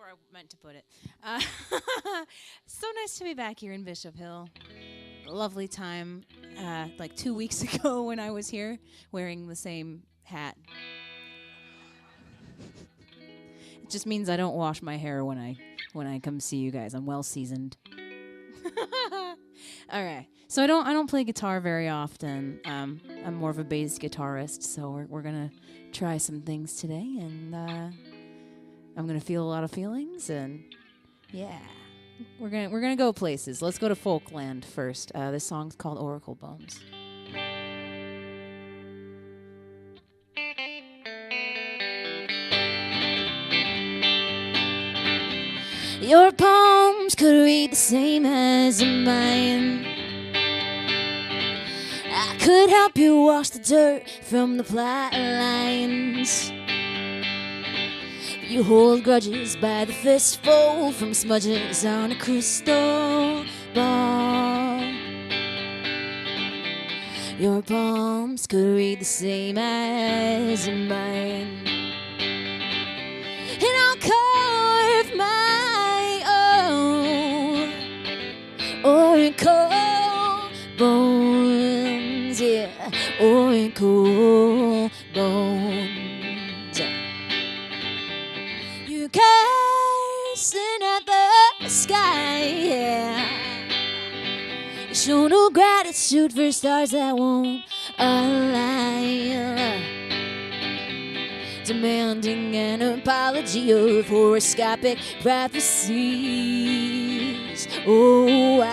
I meant to put it. So nice to be back here in Bishop Hill. Lovely time, like 2 weeks ago when I was here wearing the same hat. It just means I don't wash my hair when I come see you guys. I'm well seasoned. All right. So I don't play guitar very often. I'm more of a bass guitarist, so we're gonna try some things today, and I'm gonna feel a lot of feelings, and yeah, we're gonna go places. Let's go to Folkland first. This song's called Oracle Bones. Your palms could read the same as mine. I could help you wash the dirt from the plot lines. You hold grudges by the fistful from smudges on a crystal ball. Your palms could read the same as mine. And I'll carve my own oracle bones, yeah, oracle bones. You're casting at the sky, yeah. You show no gratitude for stars that won't align. Demanding an apology of horoscopic prophecies. Oh,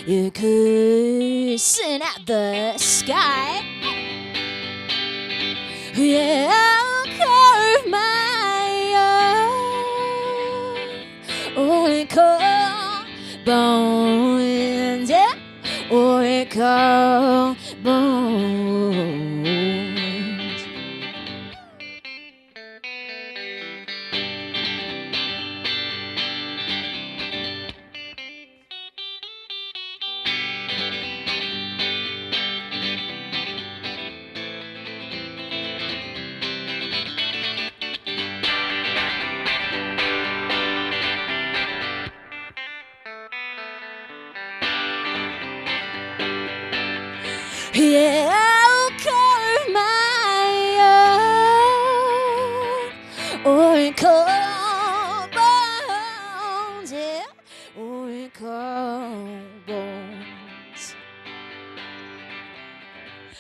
you're cursing at the sky. Yeah, I'll carve my oracle bones, yeah, oracle bones. Yeah, I'll carve my oracle bones, yeah, oracle bones.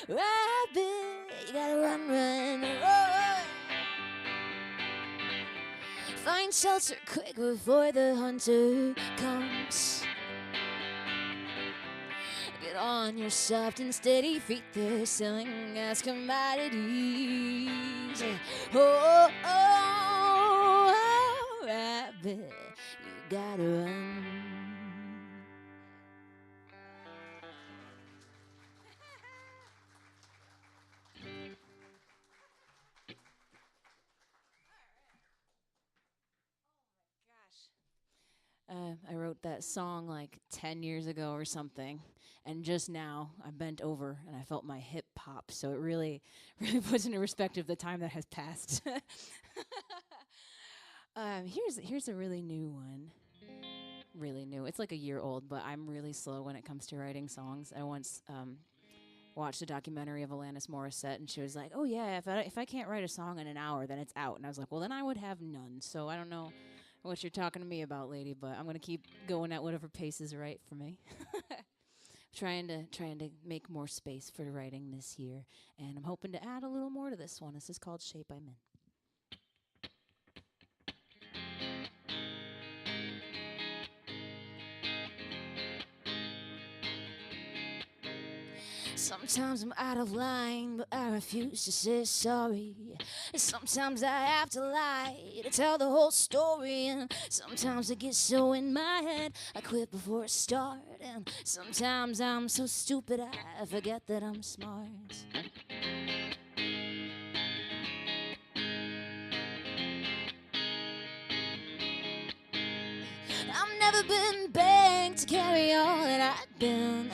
Rabbit, you gotta run, run, run. Find shelter quick before the hunter comes. Get on your soft and steady feet, they're selling as commodities. Oh, oh, oh, rabbit, you gotta run. I wrote that song like 10 years ago or something, and just now I bent over and I felt my hip pop, so it really, really puts into perspective the time that has passed. Here's a really new one. Really new. It's like a year old, but I'm really slow when it comes to writing songs. I once watched a documentary of Alanis Morissette, and she was like, "Oh yeah, if I can't write a song in an hour, then it's out." And I was like, "Well, then I would have none." So I don't know what you're talking to me about, lady, but I'm gonna keep going at whatever pace is right for me. trying to make more space for writing this year, and I'm hoping to add a little more to this one. This is called Shape I'm In. Sometimes I'm out of line, but I refuse to say sorry. Sometimes I have to lie to tell the whole story, and sometimes I get so in my head I quit before I start, and sometimes I'm so stupid I forget that I'm smart. I've never been begged to carry all that I've been.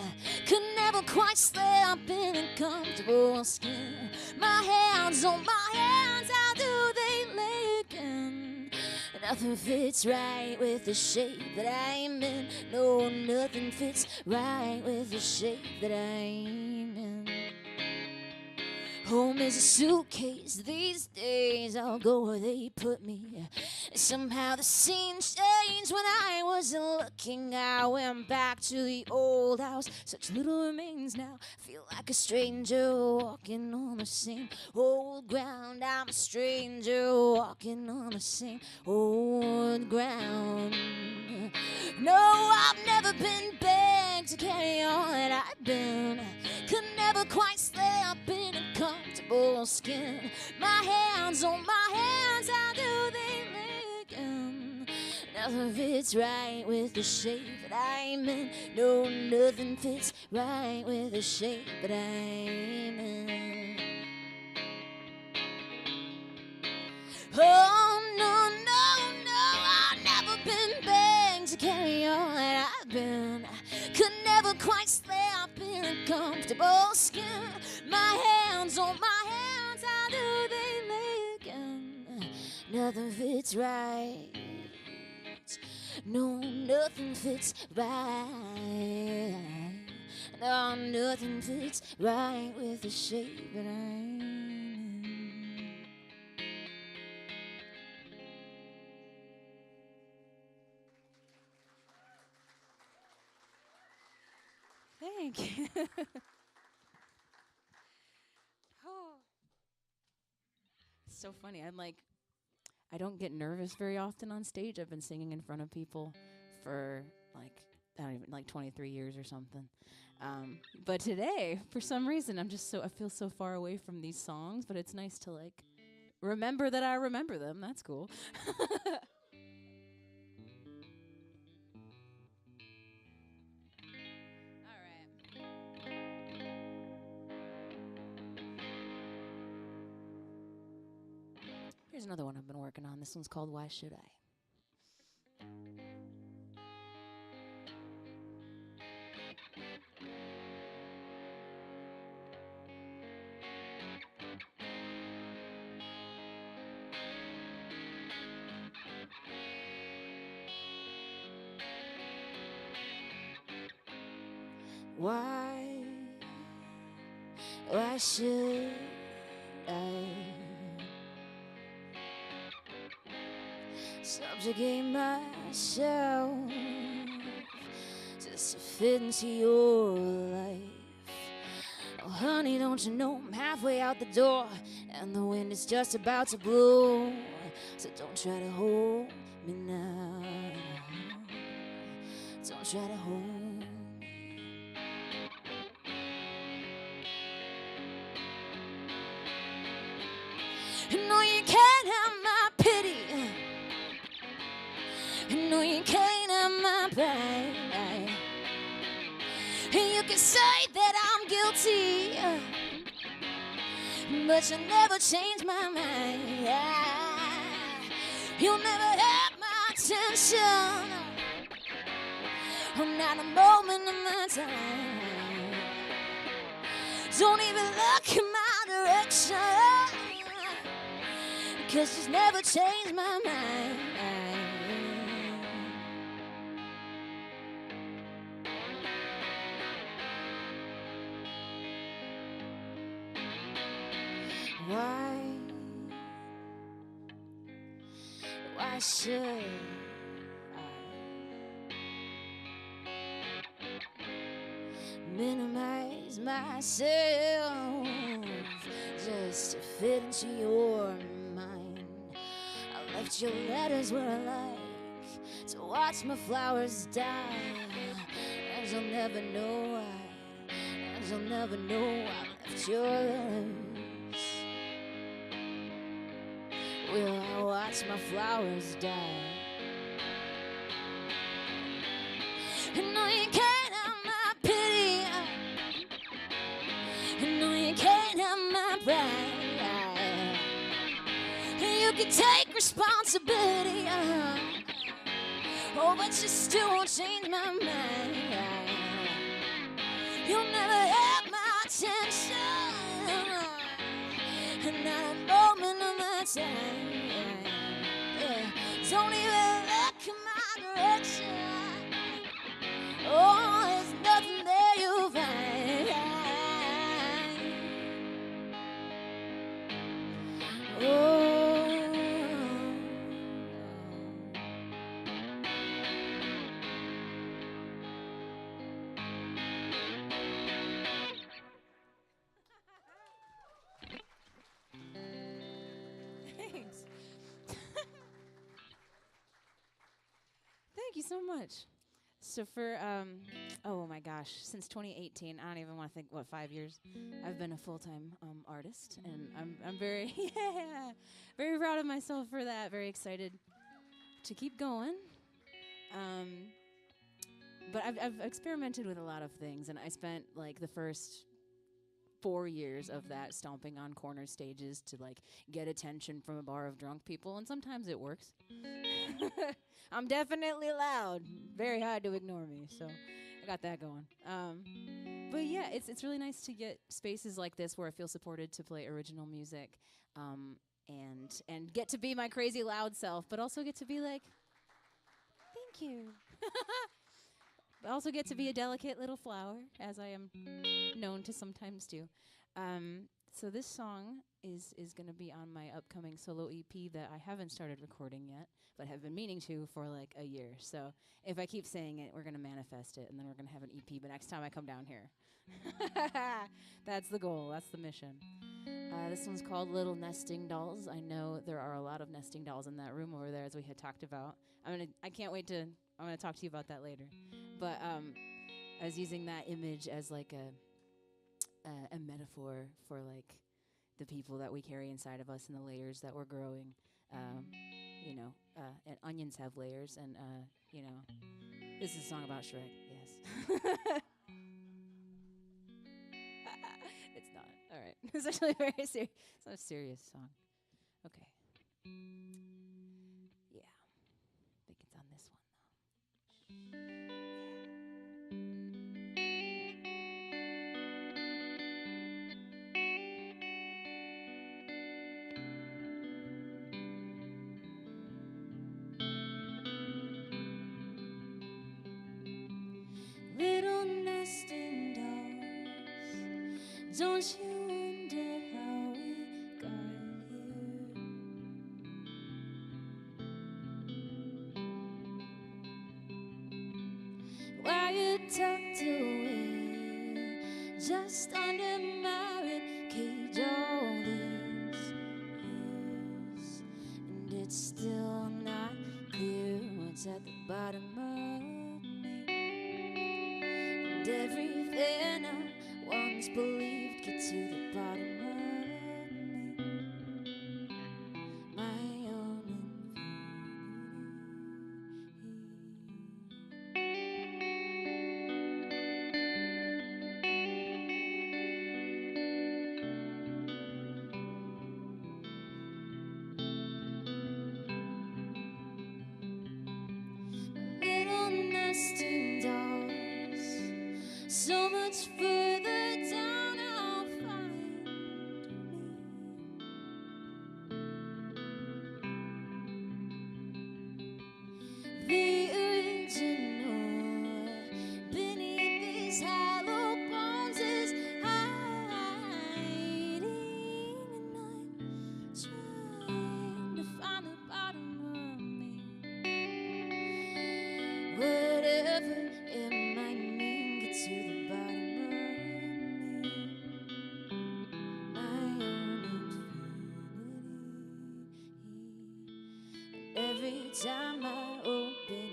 Could never quite slip in a comfortable skin. My hands, oh my hands, how do they lick? And Nothing fits right with the shape that I'm in. No, nothing fits right with the shape that I'm in. Home is a suitcase these days. I'll go where they put me. Somehow the scene changed when I wasn't looking. I went back to the old house. Such little remains now. Feel like a stranger walking on the same old ground. I'm a stranger walking on the same old ground. No, I've never been begged to carry on. I've been could never quite stay up in a comfortable skin. My hands on my hands, how do they lick? Nothing fits right with the shape that I'm in. No, nothing fits right with the shape that I'm in. Oh, no, no, no, I've never been begged to carry on. I've been could never quite stay up in a comfortable skin. My hands on my hands, how do they lick? Nothing fits right. No, nothing fits right. No, nothing fits right with the shape that I'm in. Thank you. Oh. It's so funny. I don't get nervous very often on stage. I've been singing in front of people for I don't even 23 years or something. But today, for some reason, I feel so far away from these songs, but it's nice to remember that I remember them. That's cool. Here's another one I've been working on. This one's called Why Should I? Why should I subjugate myself just to fit into your life? Oh, honey, don't you know I'm halfway out the door and the wind is just about to blow? So don't try to hold me now. Don't try to hold me. No, you can't have my pity. No, you can't have my pride. You can say that I'm guilty, but you'll never change my mind. You'll never have my attention. Not a moment of my time. Don't even look in my direction, 'cause she's never changed my mind. Why should I minimize myself just to fit into your mind? I left your letters where I like to watch my flowers die, and you'll never know why, and you'll never know I left your letters where I watch my flowers die. No, you can't have my pity. No, you can't have my pride. You can take responsibility, oh, but you still won't change my mind. You'll never have my attention, not a moment of my time. Don't direction. Oh, there's nothing there you'll find. Oh. Thanks. Thank you so much. So for oh my gosh, since 2018, I don't even want to think, what, 5 years, I've been a full-time artist, and I'm very very proud of myself for that. Very excited to keep going. But I've experimented with a lot of things, and I spent like the first 4 years of that stomping on corner stages to like get attention from a bar of drunk people, and sometimes it works. I'm definitely loud, very hard to ignore me, so I got that going. But yeah, it's really nice to get spaces like this where I feel supported to play original music, and get to be my crazy loud self, but also get to be like, thank you. But also get to be a delicate little flower, as I am known to sometimes do. So this song is going to be on my upcoming solo EP that I haven't started recording yet, but have been meaning to for like a year. So if I keep saying it, we're going to manifest it, and then we're going to have an EP the next time I come down here. That's the goal. That's the mission. This one's called Little Nesting Dolls. I know there are a lot of nesting dolls in that room over there, as we had talked about. I can't wait to, I'm going to talk to you about that later. But I was using that image as like a metaphor for like the people that we carry inside of us and the layers that we're growing. And onions have layers, and this is a song about Shrek. Yes. It's not. All right. It's actually very serious. It's not a serious song. Okay. Yeah. I think it's on this one though. Little nesting dolls, don't you wonder how we got here? Why you tucked away just under my ribcage all these years, and it's still not clear what's at the bottom of me. And everything I once believed get to the bottom of me. My own little nesting dolls, so much further down I'll find me. The original beneath these hollow bones is hiding, and I'm trying to find the bottom of me. Whatever it might mean, get to the bottom of me. My own infinity. Every time I open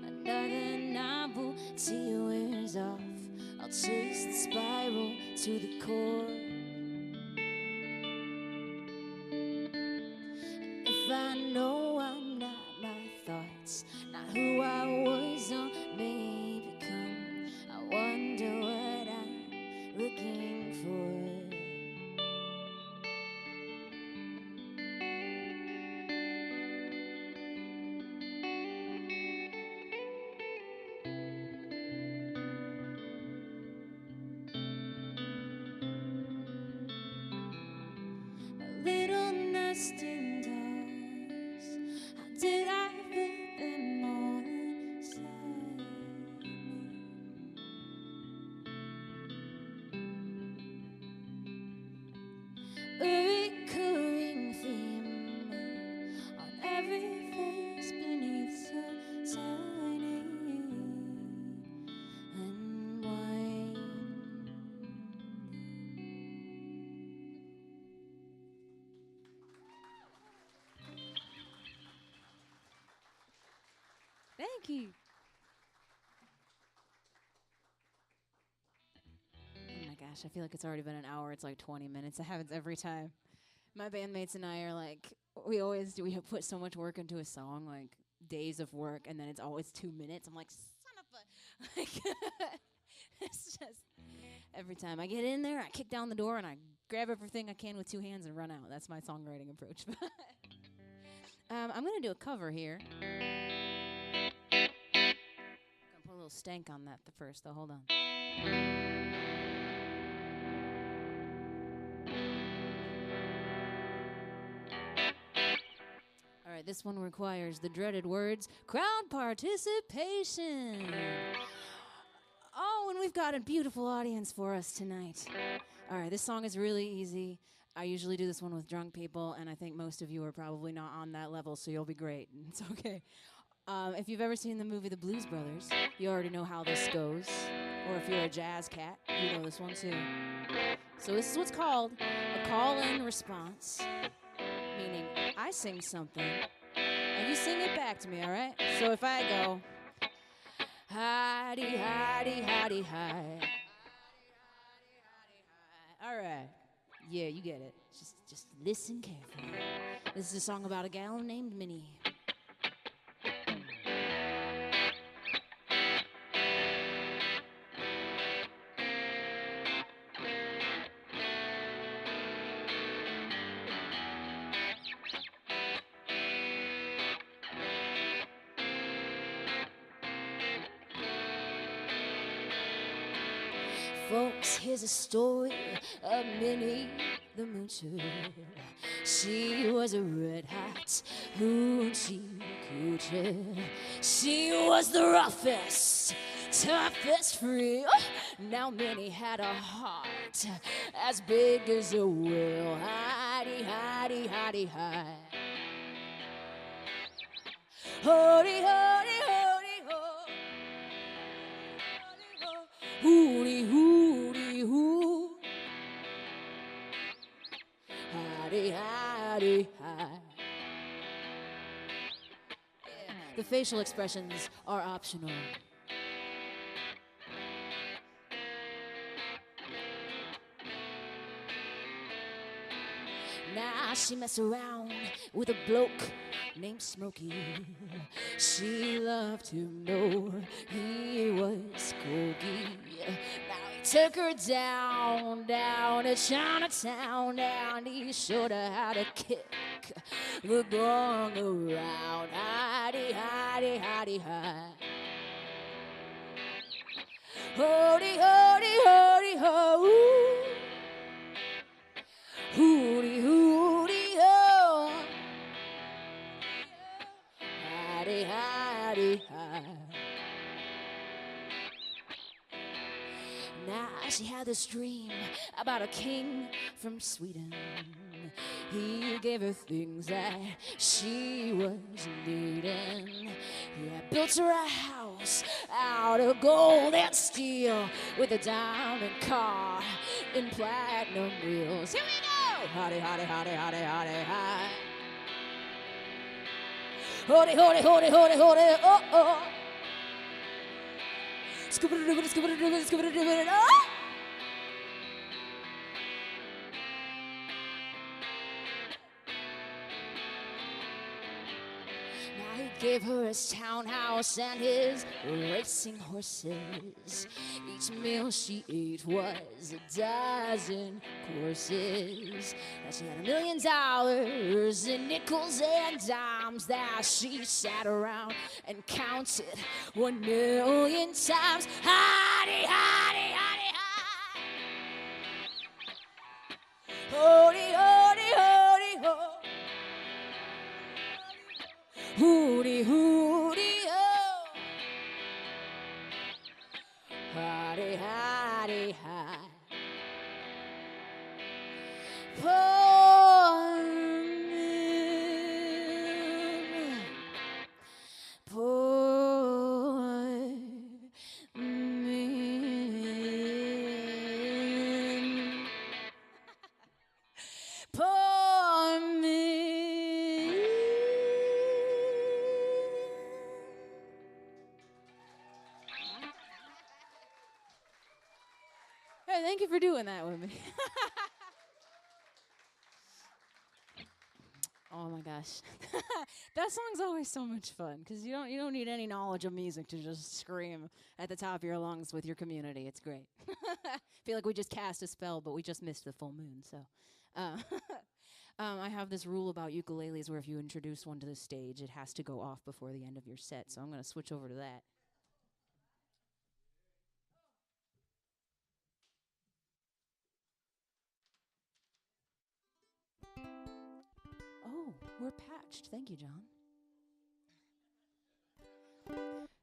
up another novel, till wears off, I'll chase the spiral to the core. If I know I'm not my thoughts, not who I was or may become, I wonder what I'm looking for. My little nesting dolls, how did I fit them all Thank you. Oh my gosh, I feel like it's already been an hour. It's like 20 minutes. It happens every time. My bandmates and I are like, we always do. We have put so much work into a song, like days of work, and then it's always 2 minutes. I'm like, son of a, like, it's just every time I get in there, I kick down the door and I grab everything I can with 2 hands and run out. That's my songwriting approach. I'm gonna do a cover here. Gonna put a little stank on that first, though. Hold on. All right, this one requires the dreaded words, crowd participation. Oh, and we've got a beautiful audience for us tonight. All right, this song is really easy. I usually do this one with drunk people, and I think most of you are probably not on that level, so you'll be great. It's okay. If you've ever seen the movie The Blues Brothers, you already know how this goes. Or if you're a jazz cat, you know this one too. So this is what's called a call-in response, meaning I sing something, and you sing it back to me, all right? So if I go, hi-dee, hi-dee, hi-dee, hi. All right. Yeah, you get it. Just listen carefully. This is a song about a gal named Minnie. Folks, here's a story of Minnie the Moocher. She was a red-hot hoochie coocher. She was the roughest, toughest freak. Now Minnie had a heart as big as a whale. Hidey, hidey, hidey, hi. Hody, hody, hody, ho. Hooty, hooty, hoo. Howdy, howdy, hi. Yeah. The facial expressions are optional. Now she messed around with a bloke named Smokey. She loved him, no, he was Corgi. Now he took her down to Chinatown, down. He showed her how to kick the gong around. Hidey, hidey, hidey, hi. Hody, hody, hody, ho. Hooty, hooty, ho. Hidey, hidey, hi. Now she had this dream about a king from Sweden. He gave her things that she was needing. He had built her a house out of gold and steel with a diamond car and platinum wheels. Here we go! Howdy, howdy, howdy, howdy, howdy, hi. Howdy, howdy, howdy, howdy, howdy, oh, oh. Scoop-a-doo-doo-doo, scoop-a-doo-doo-doo, scoop-a-doo-doo-doo, oh! Now he gave her his townhouse and his racing horses. Each meal she ate was a dozen courses. Now she had $1 million in nickels and dimes that she sat around and counted 1 million times. Hidey, hidey, hidey, hi. Hody, hody, hody, ho. Hooty, hooty, ho. Howdy, howdy, hi. Poor man, poor man, poor man. right, thank you for doing that with me. Oh my gosh, that song's always so much fun because you don't need any knowledge of music to just scream at the top of your lungs with your community. It's great. Feel like we just cast a spell, but we just missed the full moon. So, I have this rule about ukuleles where if you introduce one to the stage, it has to go off before the end of your set. So I'm going to switch over to that. Oh, we're patched. Thank you, John.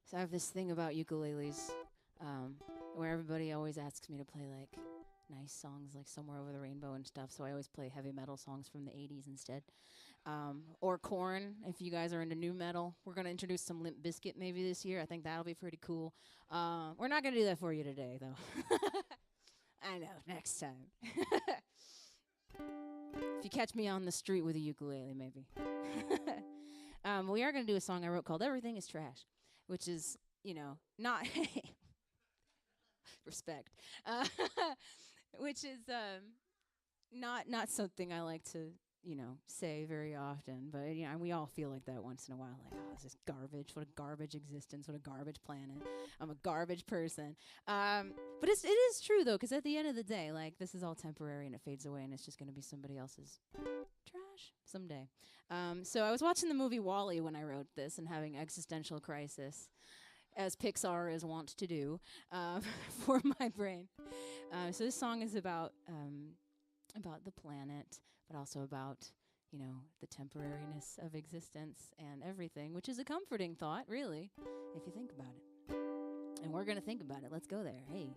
So I have this thing about ukuleles, where everybody always asks me to play like nice songs like Somewhere Over the Rainbow and stuff. So I always play heavy metal songs from the 80s instead. Or Korn, if you guys are into new metal. We're going to introduce some Limp Bizkit maybe this year. I think that'll be pretty cool. We're not going to do that for you today, though. I know, next time. If you catch me on the street with a ukulele, maybe. We are going to do a song I wrote called Everything is Trash, which is, not respect, which is not something I like to, say very often. But, we all feel like that once in a while. Like, oh, this is garbage. What a garbage existence. What a garbage planet. I'm a garbage person. But it is true, though, because at the end of the day, like, this is all temporary and it fades away and it's just going to be somebody else's trash someday. So I was watching the movie WALL-E when I wrote this and having existential crisis, as Pixar is wont to do, for my brain. So this song is about the planet, but also about, the temporariness of existence and everything, which is a comforting thought, really, if you think about it. And we're going to think about it. Let's go there. Hey.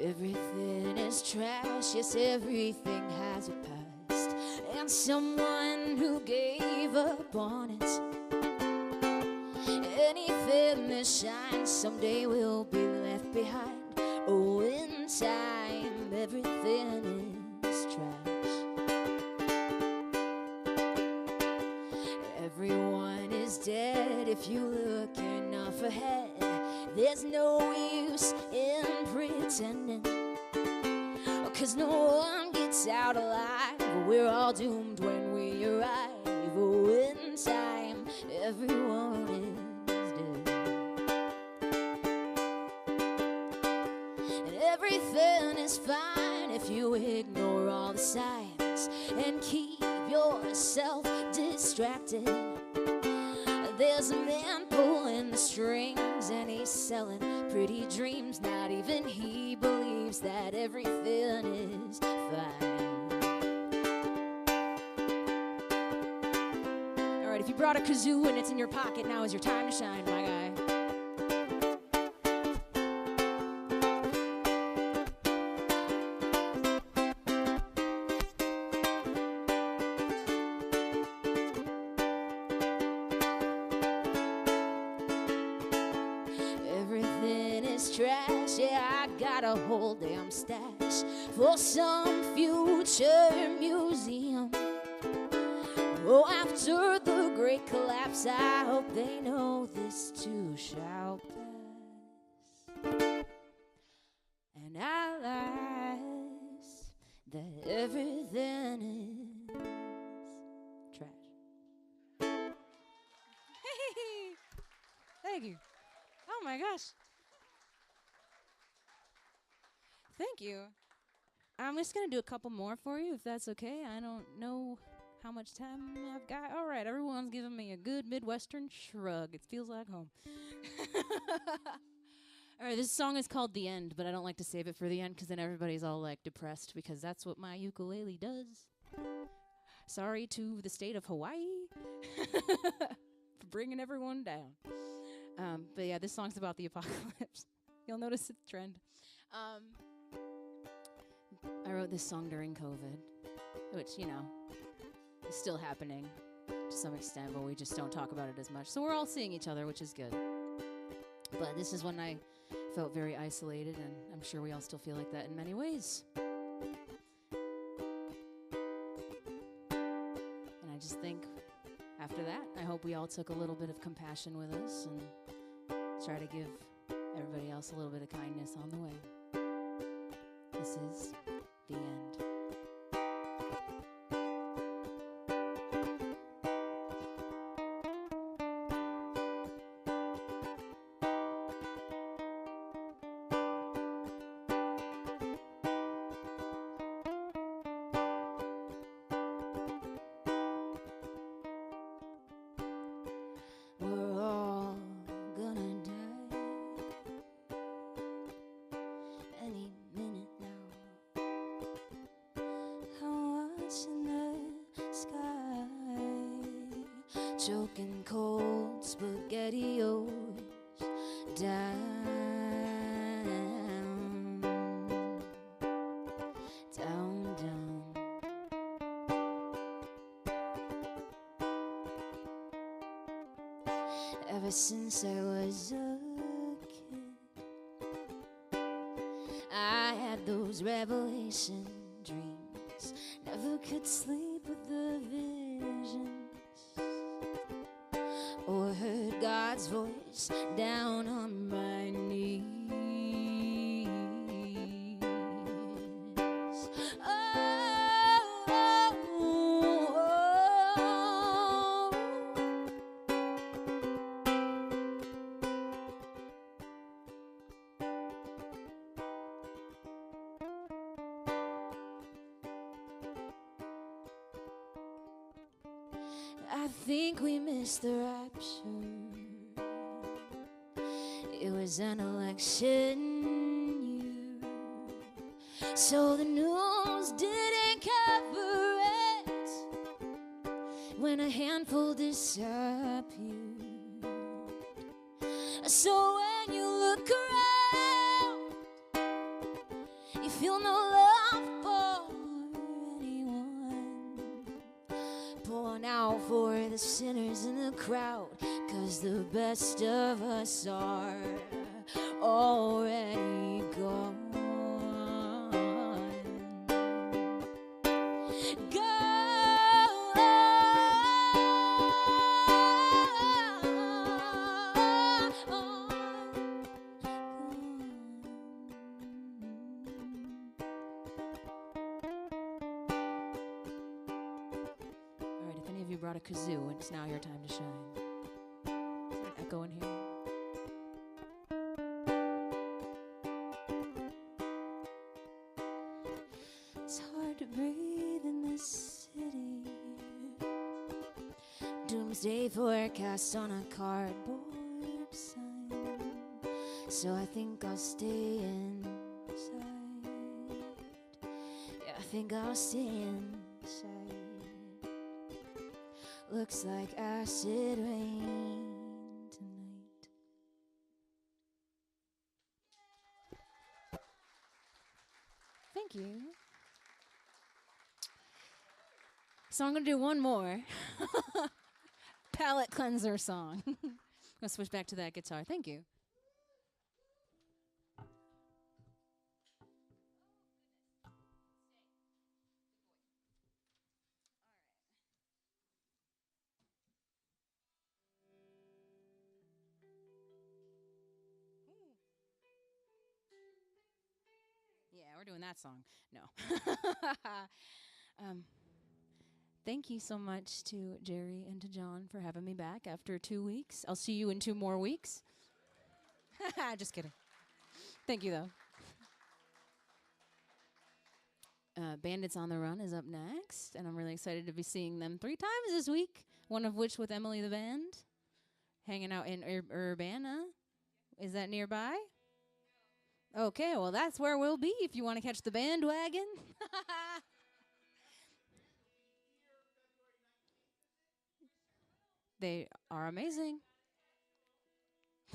Everything is trash, yes, everything has a past, and someone who gave up on it. Anything that shines someday will be left behind. Oh, in time, everything is trash. Everyone is dead if you look enough ahead. There's no use in pretending, 'cause no one gets out alive. We're all doomed when we arrive. Oh, in time, everyone is dead. And everything is fine if you ignore all the signs and keep yourself distracted. There's a man pulling the strings and he's selling pretty dreams. Not even he believes that everything is fine. All right, if you brought a kazoo and it's in your pocket, now is your time to shine, my guy. Trash, yeah, I got a whole damn stash for some future museum. Oh, after the great collapse, I hope they know this too shall pass. And I realize that everything is trash. Hey, thank you. Oh my gosh. Thank you. I'm just going to do a couple more for you, if that's okay. I don't know how much time I've got. All right, everyone's giving me a good Midwestern shrug. It feels like home. All right, this song is called The End, but I don't like to save it for the end because then everybody's all, like, depressed because that's what my ukulele does. Sorry to the state of Hawaii for bringing everyone down. But, yeah, this song's about the apocalypse. You'll notice it's a trend. I wrote this song during COVID, which, is still happening. to some extent, but we just don't talk about it as much. So we're all seeing each other, which is good. But this is when I felt very isolated, and I'm sure we all still feel like that in many ways. And I just think after that, I hope we all took a little bit of compassion with us and try to give everybody else a little bit of kindness on the way. This is the end. Choking cold spaghettios down, down, down. Ever since I was a kid, I had those revelation dreams. Never could sleep with the visions, or heard God's voice down on my knees. I think we missed the rapture. It was an election year, so the news didn't cover it when a handful disappeared. So when you look around, you feel no love for anyone. Pour out for the sinners in the crowd, 'cause the best of us are already gone. Brought a kazoo, it's now your time to shine. Is there an echo in here? It's hard to breathe in this city. Doomsday forecast on a cardboard sign. So I think I'll stay inside. Yeah, I think I'll stay inside. Looks like acid rain tonight. Thank you. So I'm going to do one more palate cleanser song. I'm going to switch back to that guitar. Thank you. Yeah, we're doing that song. No. Thank you so much to Jerry and to John for having me back after 2 weeks. I'll see you in 2 more weeks. Just kidding. Thank you, though. Bandits on the Run is up next, and I'm really excited to be seeing them 3 times this week, one of which with Emily the Band, hanging out in Urbana. Is that nearby? Okay, well, that's where we'll be if you want to catch the bandwagon. They are amazing.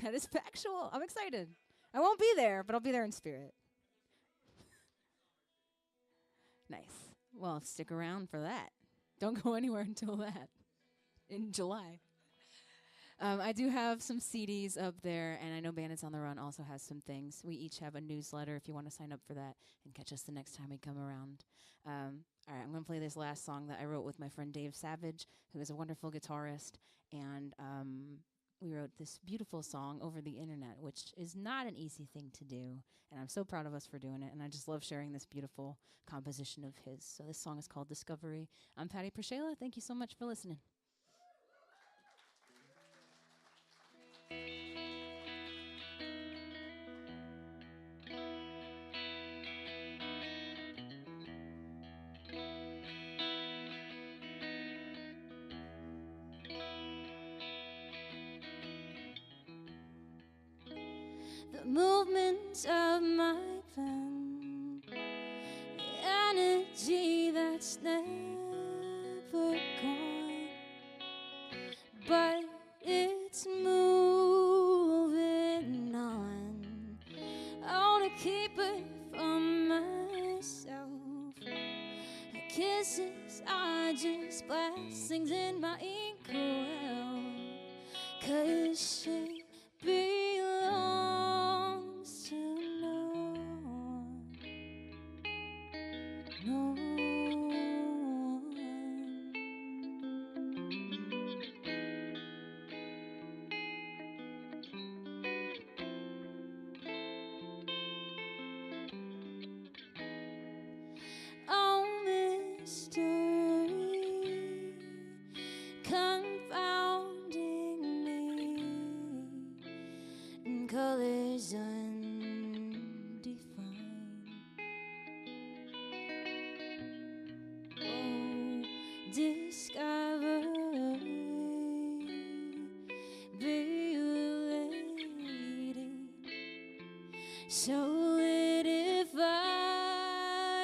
That is factual. I'm excited. I won't be there, but I'll be there in spirit. Nice. Well, stick around for that. Don't go anywhere until that. in July. I do have some CDs up there, and I know Bandits on the Run also has some things. We each have a newsletter if you want to sign up for that and catch us the next time we come around. All right, I'm going to play this last song that I wrote with my friend Dave Savage, who is a wonderful guitarist, and we wrote this beautiful song over the internet, which is not an easy thing to do, and I'm so proud of us for doing it, and I just love sharing this beautiful composition of his. So this song is called Discovery. I'm Patty PerShayla. Thank you so much for listening. The movements of my pen, the energy that's never gone, but it's moving on. I wanna keep it for myself. The kisses are just blessings in my inkwell, 'cause she belongs to no one, no one. Oh, mystery, confounding me in colors undefined. Oh, discovery, bewildered, solidify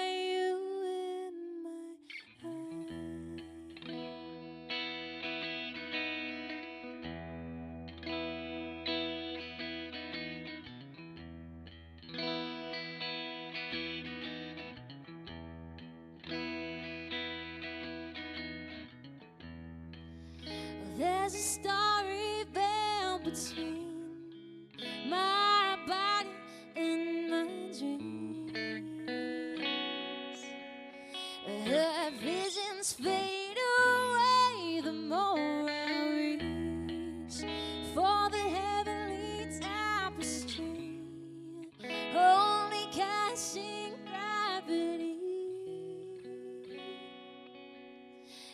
you in my eyes. There's a starry veil between my body and my dreams. Her visions fade away the more I reach for the heavenly tapestry, only catching gravity.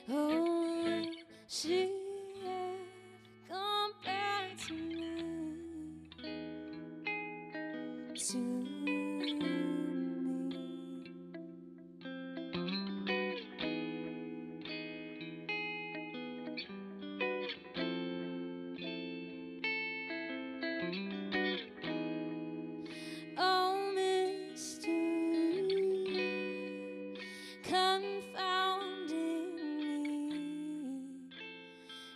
Oh, she had come back to me, to me. Oh, mystery, confounding me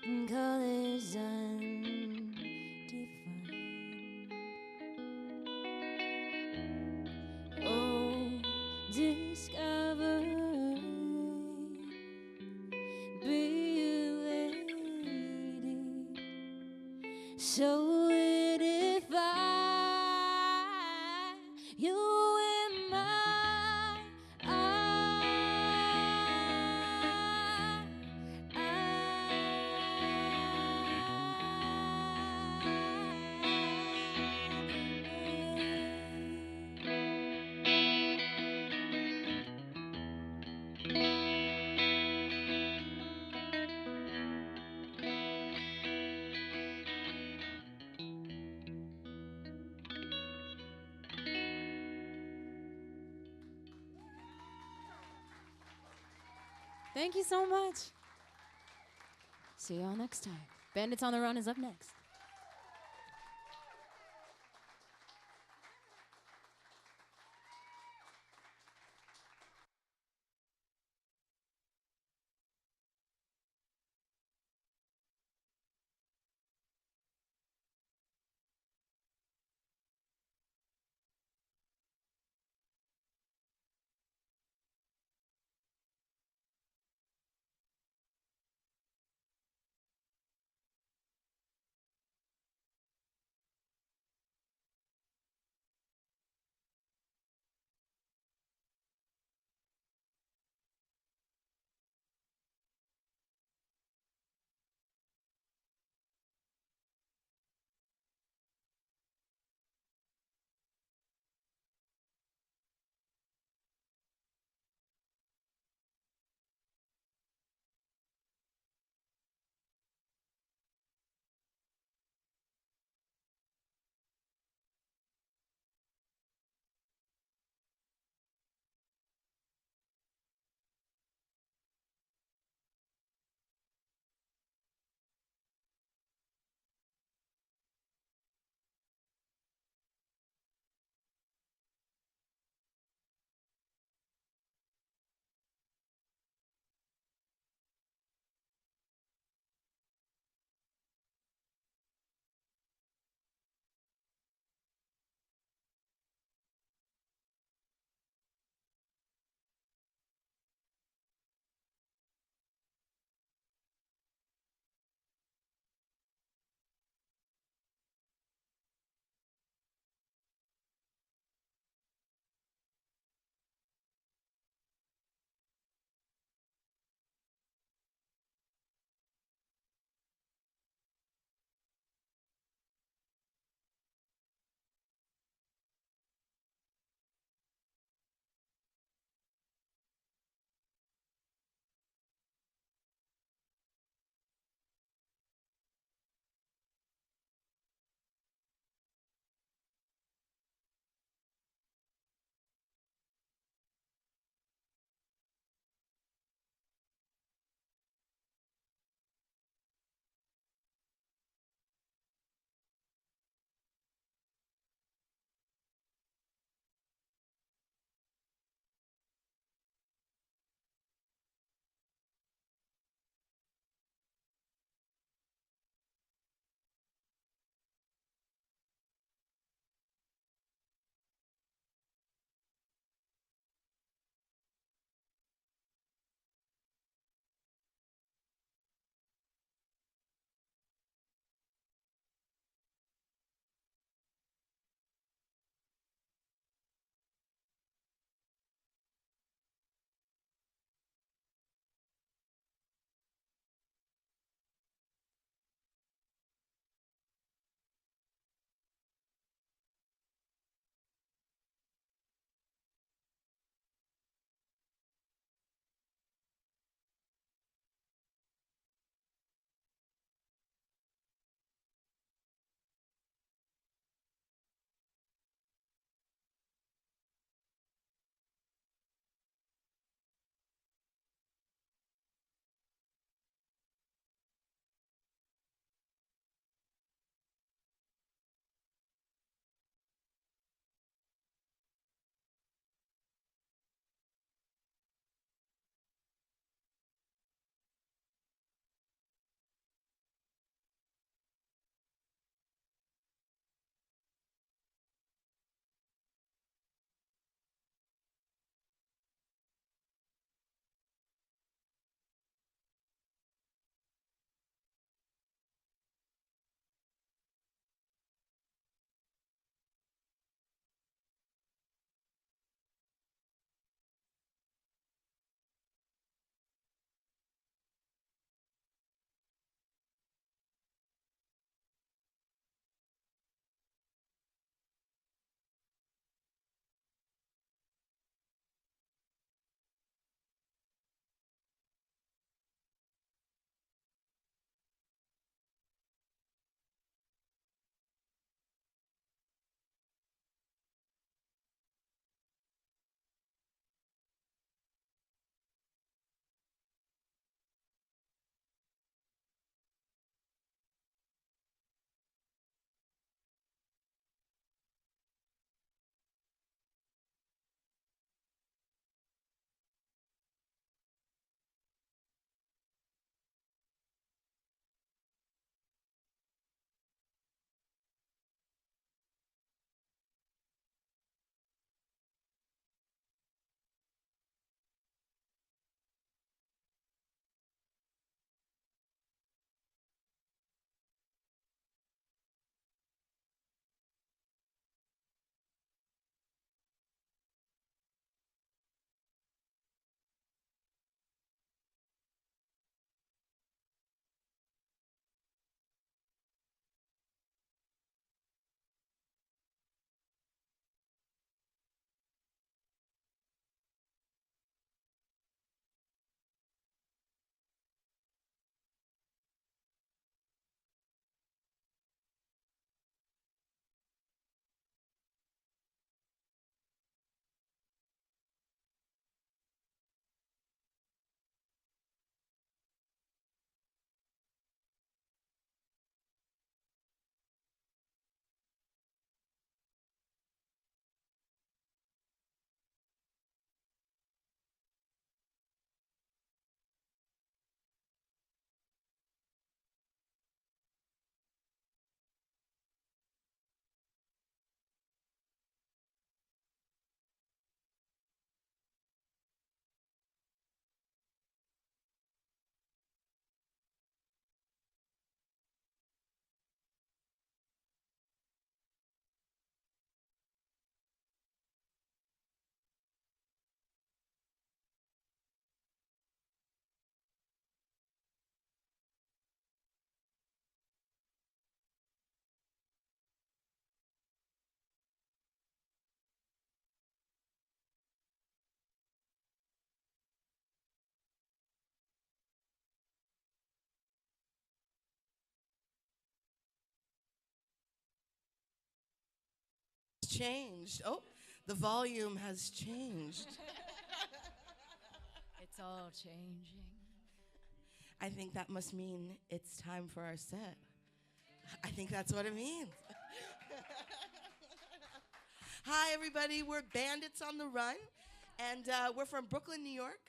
in colors undefined. Oh, discovery, bewildered, solidify you in my Thank you so much. See y'all next time. Bandits on the Run is up next. changed. Oh, the volume has changed. It's all changing. I think that must mean it's time for our set. I think that's what it means. Hi, everybody. We're Bandits on the Run, and we're from Brooklyn, New York.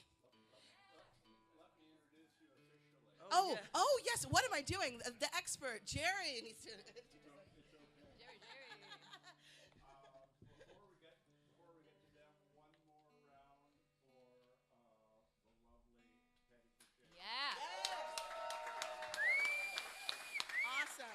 Oh, yeah. Oh, yes. What am I doing? The expert, Jerry. Needs to Yeah. Awesome.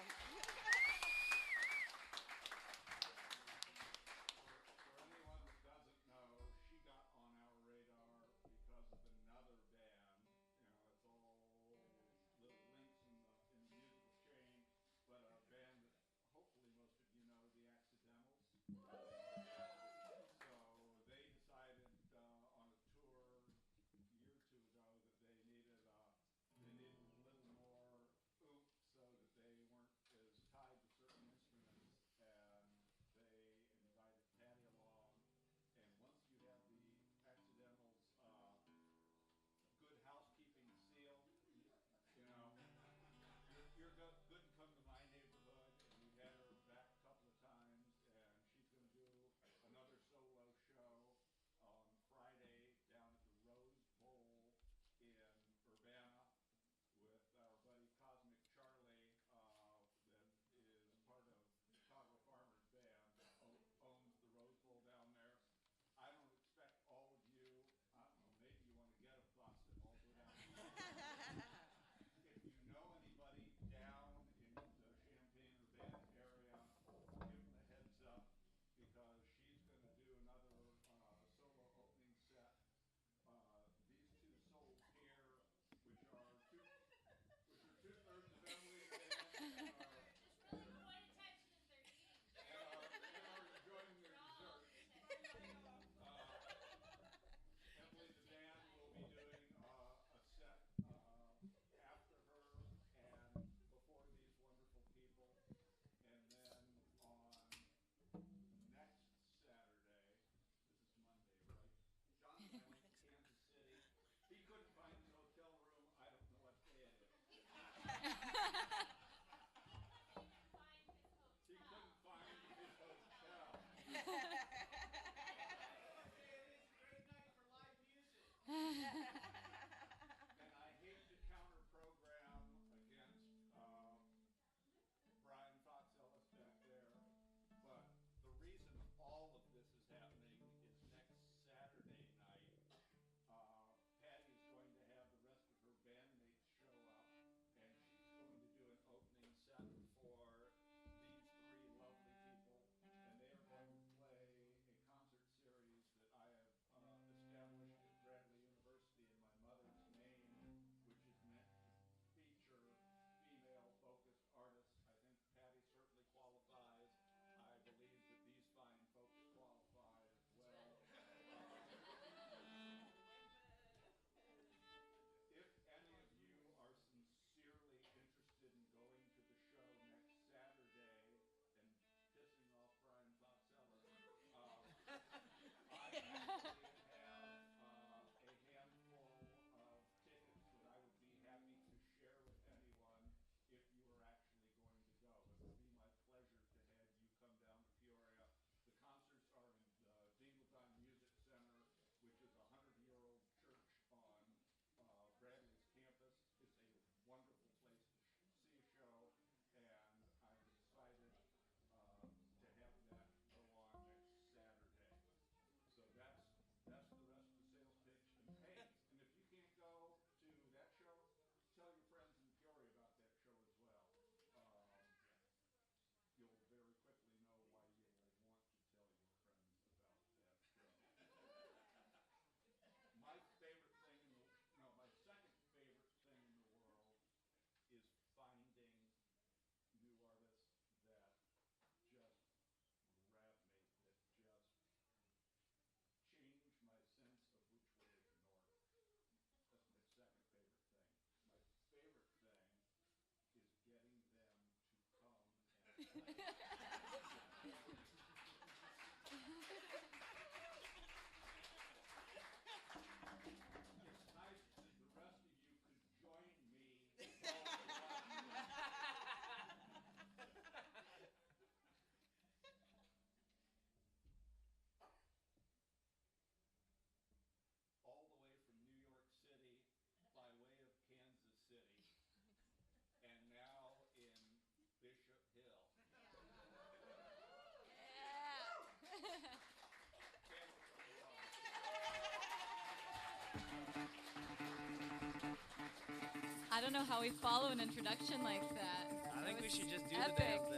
I don't know how we follow an introduction like that. I think we should just do epic. the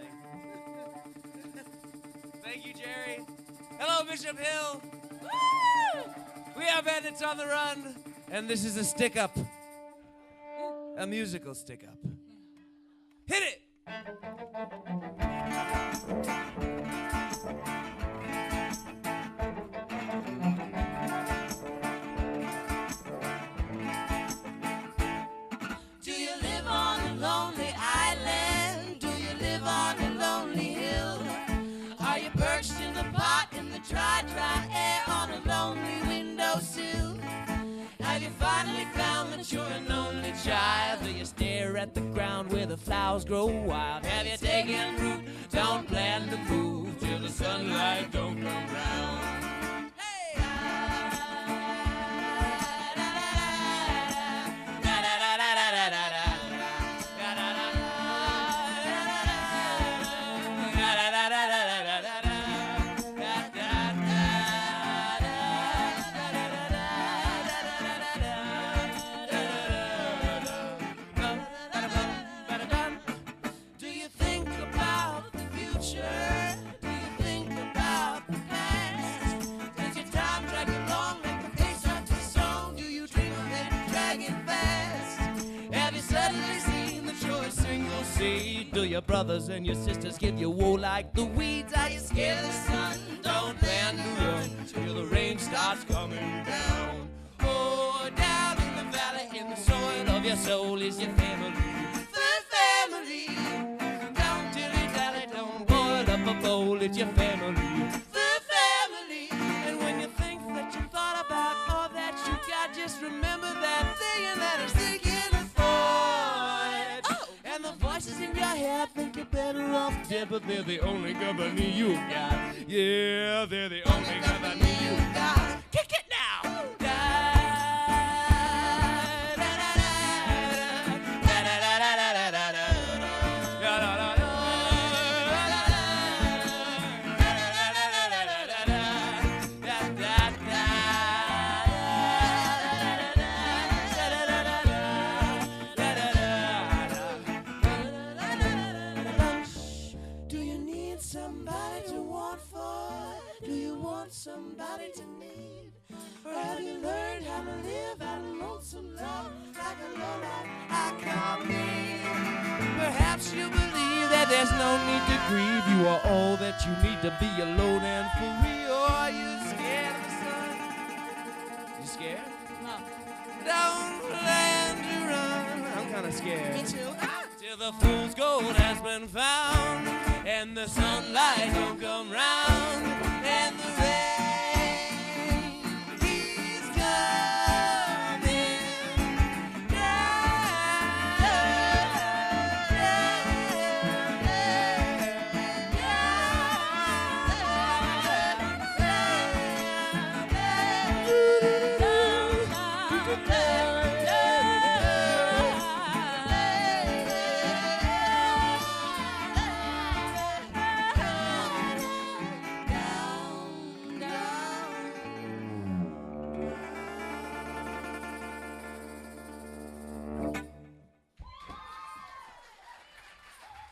damn thing. Thank you, Jerry. Hello, Bishop Hill. Woo! We are Bandits on the Run, and this is a stick-up. A musical stick-up. Hit it! Do you live on a lonely island? Do you live on a lonely hill? Are you perched in the pot in the dry, dry air on a lonely windowsill? Have you finally found that you're an only child? Do you stare at the ground where the flowers grow wild? Have you taken root? Don't plan to move till the sunlight don't come round. Do you think about the future? Do you think about the past? Does your time drag along like the pace of the song? Do you dream of it dragging fast? Have you suddenly seen the choice single seed? Do your brothers and your sisters give you woe like the weeds? Are you scared of the sun? Don't plan to run till the rain starts coming down. Oh, down in the valley, in the soil of your soul is your family. The family. Don't dilly-dally, don't boil up a bowl, it's your family. The family. And when you think that you thought about all that you got, just remember that thing and that is thinking void. Oh. And the voices in your head think you're better off dead, but they're the only company you got. Yeah, they're the only company you got. Kick it now. Do you need somebody to want for? Do you want somebody to need? Or have you learned how to live out a lonesome love like a lowlight I can't be? Perhaps you believe that there's no need to grieve. You are all that you need to be alone and free. Or are you scared of the sun? You scared? No. Don't plan to run. I'm kind of scared. Me too. Till the fool's gold has been found, and the sunlight don't come round, and the rain is coming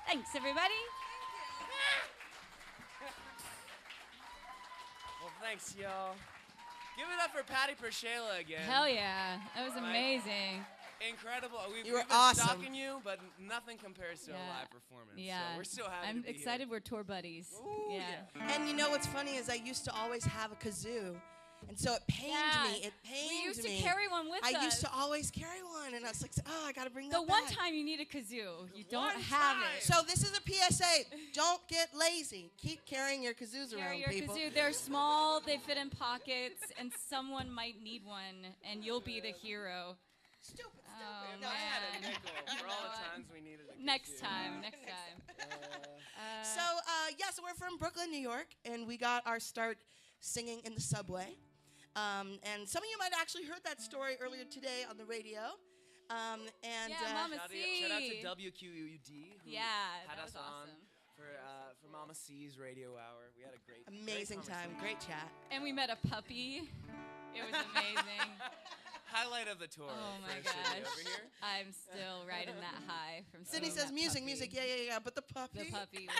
Thanks, everybody. Well, thanks, y'all. Give it up for PerShayla again. Hell yeah. That was amazing. Incredible. We've You were been awesome. stalking you, but nothing compares to a Yeah. live performance. Yeah. So we're still happy I'm to be excited here. we're tour buddies. Ooh, yeah. And you know what's funny is I used to always have a kazoo. And so it pained me. It pained me. We used to carry one with us. I used to always carry one, and I was like, oh, I got to bring that The one back. time you need a kazoo, you don't One have time. it. So this is a PSA. Don't get lazy. Keep carrying your kazoos Carry around, your people. kazoo. They're small, they fit in pockets, and someone might need one, and you'll be the hero. Stupid. Oh, If I had a man. nickel for all the times we needed a Next kazoo. time, next time. So we're from Brooklyn, New York, and we got our start singing in the subway. And some of you might have actually heard that story earlier today on the radio. Yeah, Mama Shout out C. to WQUD who Yeah, had that us was on awesome. for Mama C's radio hour. We had a great amazing time, conversation. great chat. And we met a puppy. It was amazing. highlight of the tour. Oh my for Sydney gosh. over here. I'm still riding that high from Sydney seeing says that music, puppy. music, yeah, but the puppy. The puppy was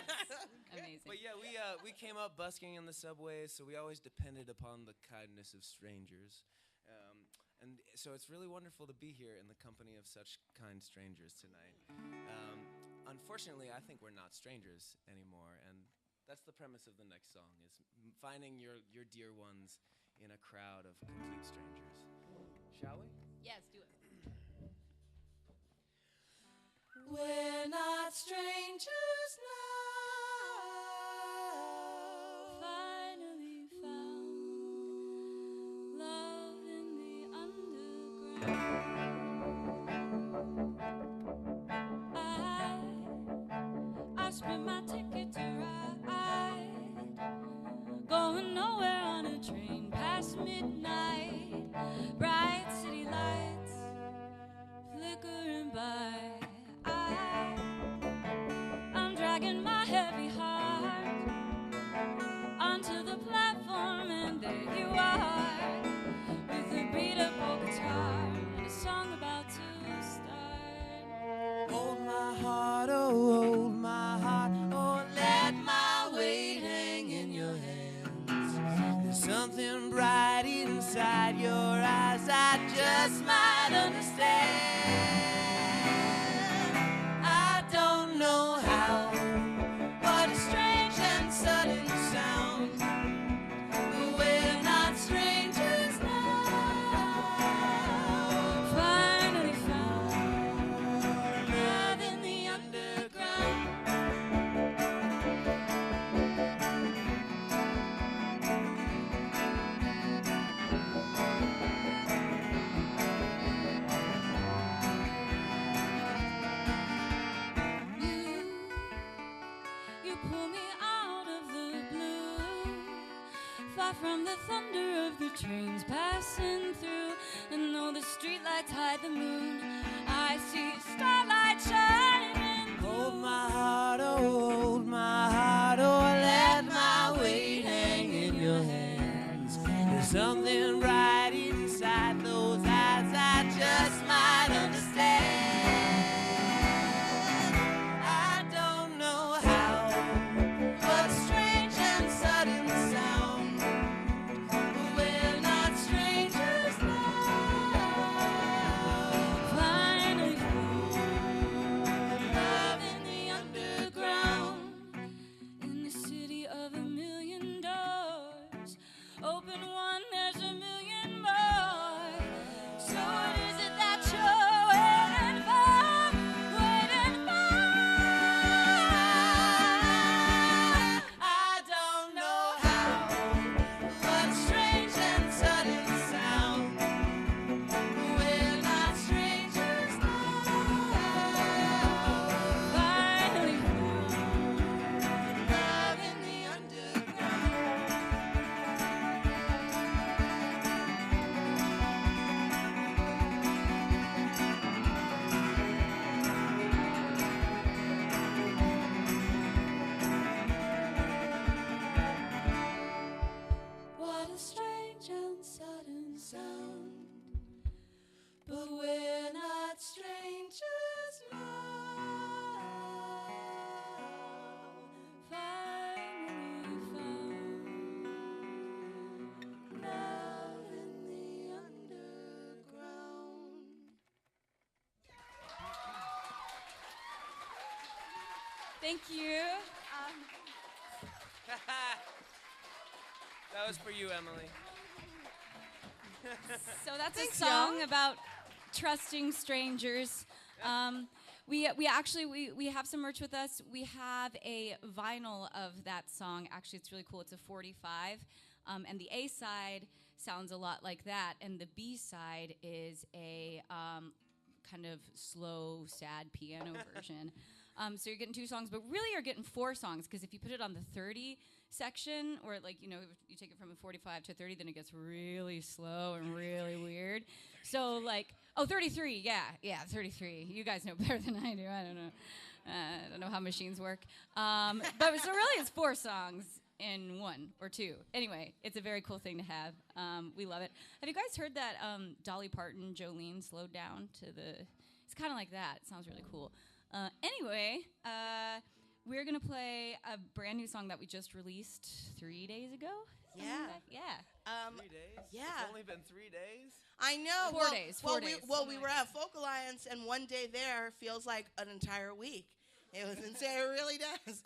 amazing. But yeah, we came up busking in the subways, so we always depended upon the kindness of strangers. And so it's really wonderful to be here in the company of such kind strangers tonight. Unfortunately, I think we're not strangers anymore, and that's the premise of the next song, is finding your dear ones in a crowd of complete strangers. Shall we? Yes, do it. We're not strangers now. Finally found love in the underground. I spent my ticket to ride, going nowhere on a train past midnight. Bright city lights flickering by. I'm dragging my heavy heart onto the platform, and there you are, with a beat-up guitar and a song about to start. Hold my heart, oh let my weight hang in your hands. There's something bright inside your eyes I just might understand. I don't know how, but a strange and sudden sound. But we're not strangers now. Finally found love in the underground. You pull me out of the blue, far from the thunder of the trains passing through. And though the streetlights hide the moon, I see starlight shining through. Hold my heart, oh let my weight hang in your hands. There's something bright inside those eyes I just might understand. I don't know how, but strange and sudden sound. But we're not strangers now. Finally found love in the underground, in the city of a million doors. Open one, there's a million more. So what is it that you're waiting for? Waiting for? I don't know how, but strange and sudden sound. We're not strangers now. Finally found Love in the underground. What a strange and sudden sound. But we're not strangers now. finally found Love in the underground. Thank you. That was for you, Emily. So that's Thanks, a song about trusting strangers. We actually have some merch with us. We have a vinyl of that song. Actually, it's really cool. It's a 45, and the A side sounds a lot like that, and the B side is a kind of slow, sad piano version. So you're getting 2 songs, but really you're getting 4 songs, because if you put it on the 30 section, or like, you know, if you take it from a 45 to 30, then it gets really slow and really weird. So like, 33, yeah, 33. You guys know better than I do. I don't know how machines work. But so really it's 4 songs. in one or two. Anyway, it's a very cool thing to have. We love it. Have you guys heard that Dolly Parton, Jolene slowed down to the... It's kind of like that. It sounds really cool. Anyway, we're going to play a brand new song that we just released 3 days ago. Yeah. Yeah. 3 days? Yeah. It's only been 3 days? I know. 4 days. 4 days. We were at Folk Alliance, and one day there feels like an entire week. It was insane. It really does.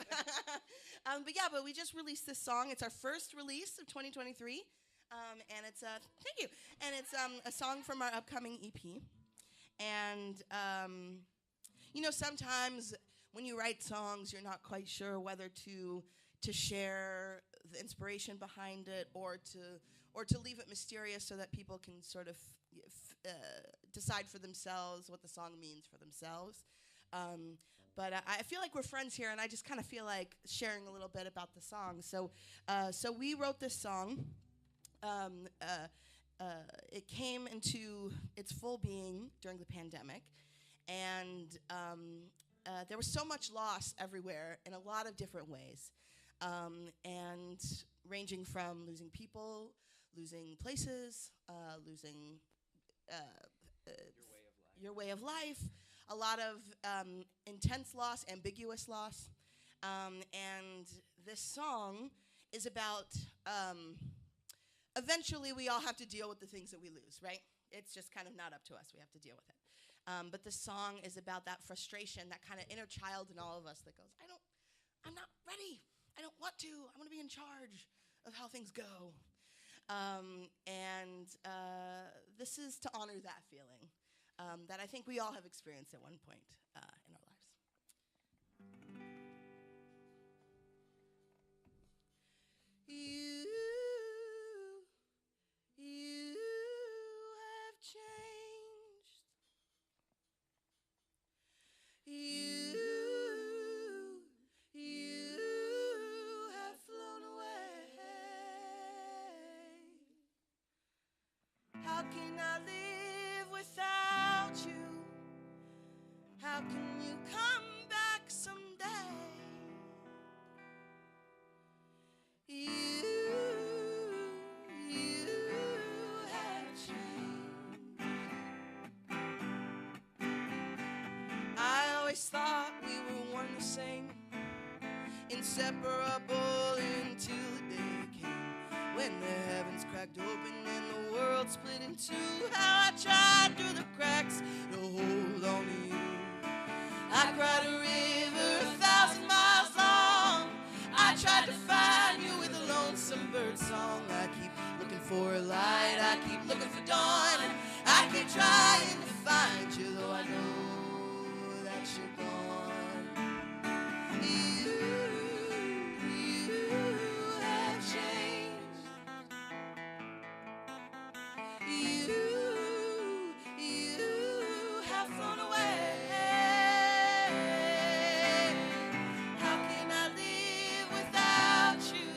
But we just released this song. It's our first release of 2023, and it's thank you. And it's a song from our upcoming EP. And sometimes when you write songs, you're not quite sure whether to share the inspiration behind it or to leave it mysterious so that people can sort of decide for themselves what the song means for themselves. But I feel like we're friends here, and I just kind of feel like sharing a little bit about the song. So we wrote this song. It came into its full being during the pandemic, and there was so much loss everywhere in a lot of different ways, and ranging from losing people, losing places, losing your way of life, a lot of intense loss, ambiguous loss, and this song is about eventually we all have to deal with the things that we lose, right? It's just kind of not up to us. We have to deal with it. But the song is about that frustration, that kind of inner child in all of us that goes, I'm not ready. I don't want to. I want to be in charge of how things go. And this is to honor that feeling that I think we all have experienced at one point in our lives. You have changed. You have flown away. How can I live without you? How can you come back someday? You have changed. I always thought we were one the same, inseparable until the day came when the heavens cracked open and the world split in two. How I tried through the cracks to hold on to you. I cried a river 1,000 miles long. I tried to find you with a lonesome bird song. I keep looking for a light, I keep looking for dawn. I keep trying to find you, though I know that you're gone. You have changed. You have flown away. How can I live without you?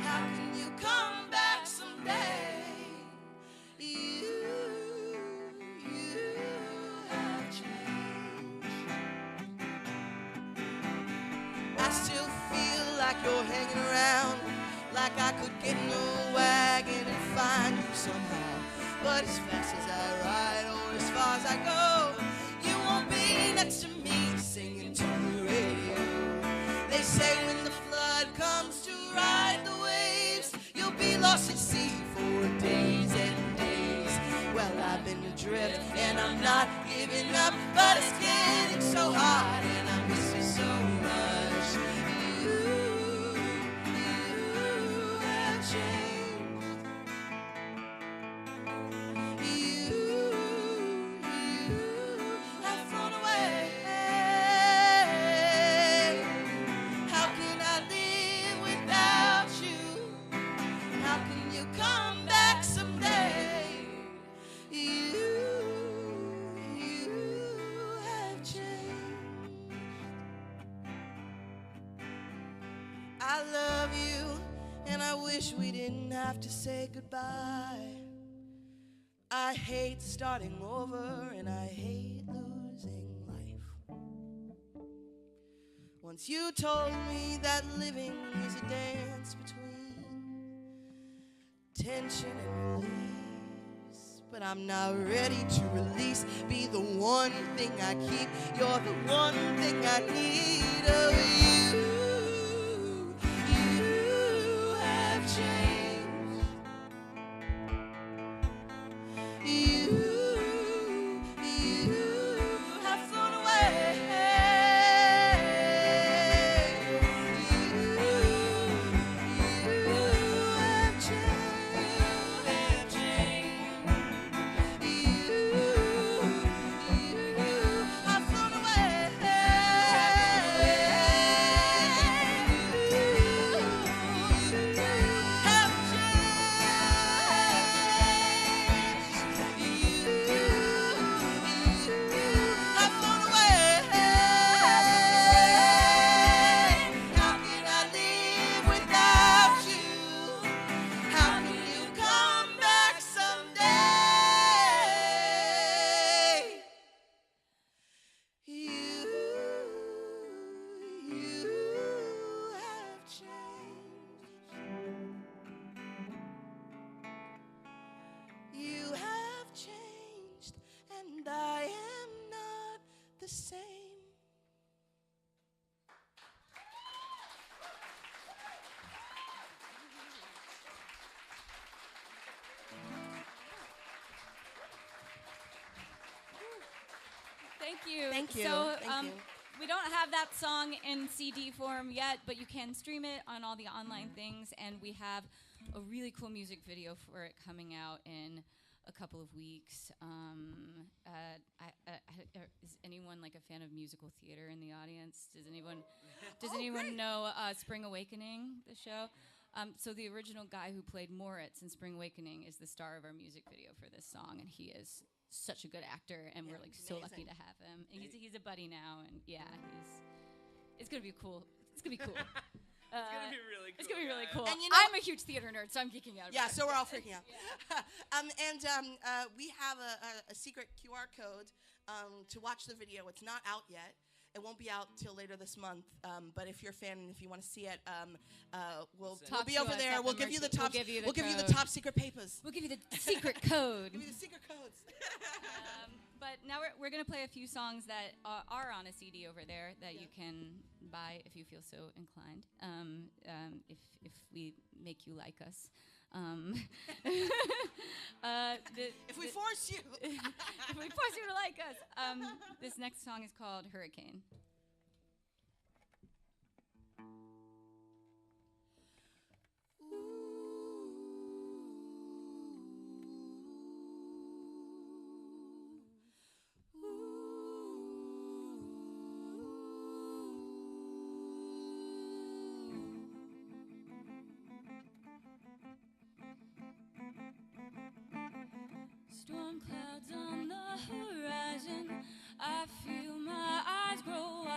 How can you come back someday? You have changed. I still feel like you're hanging around, like I could get in a wagon and find you somehow. But as fast as I ride or as far as I go, you won't be next to me singing to the radio. They say when the flood comes to ride the waves, you'll be lost at sea for days and days. Well, I've been adrift and I'm not giving up, but it's getting so hard and I miss you so much. You have changed. You have flown away. How can I live without you? How can you come back someday? You have changed. I love you, and I wish we didn't have to say goodbye. I hate starting over, and I hate losing life. Once you told me that living is a dance between tension and release. But I'm not ready to release. Be the one thing I keep. You're the one thing I need. Oh, you have changed. You have flown away. You have changed, and I am not the same. Thank you. Thank you. So, Thank you. we don't have that song in CD form yet, but you can stream it on all the online things, and we have a really cool music video for it coming out in a couple of weeks. Is anyone like a fan of musical theater in the audience? Does anyone know Spring Awakening, the show? So the original guy who played Moritz in Spring Awakening is the star of our music video for this song, and he is such a good actor, and we're like so lucky to have him. And he's a buddy now, and yeah, it's gonna be cool. It's gonna be cool. It's gonna be really cool. It's gonna be really cool. And you know- I'm a huge theater nerd, so I'm geeking out. Yeah, about so it. we're all freaking out. We have a secret QR code to watch the video. It's not out yet. It won't be out till later this month. But if you're a fan and if you want to see it, we'll Talk be to over us there. at We'll the give you the merch- top. we'll give you the We'll give you the code. top secret papers. We'll give you the secret code. Give you the secret codes. But now we're going to play a few songs that are on a CD over there that you can buy if you feel so inclined. If we make you like us. If we force you. If we force you to like us. This next song is called Hurricane. Storm clouds on the horizon. I feel my eyes grow wide.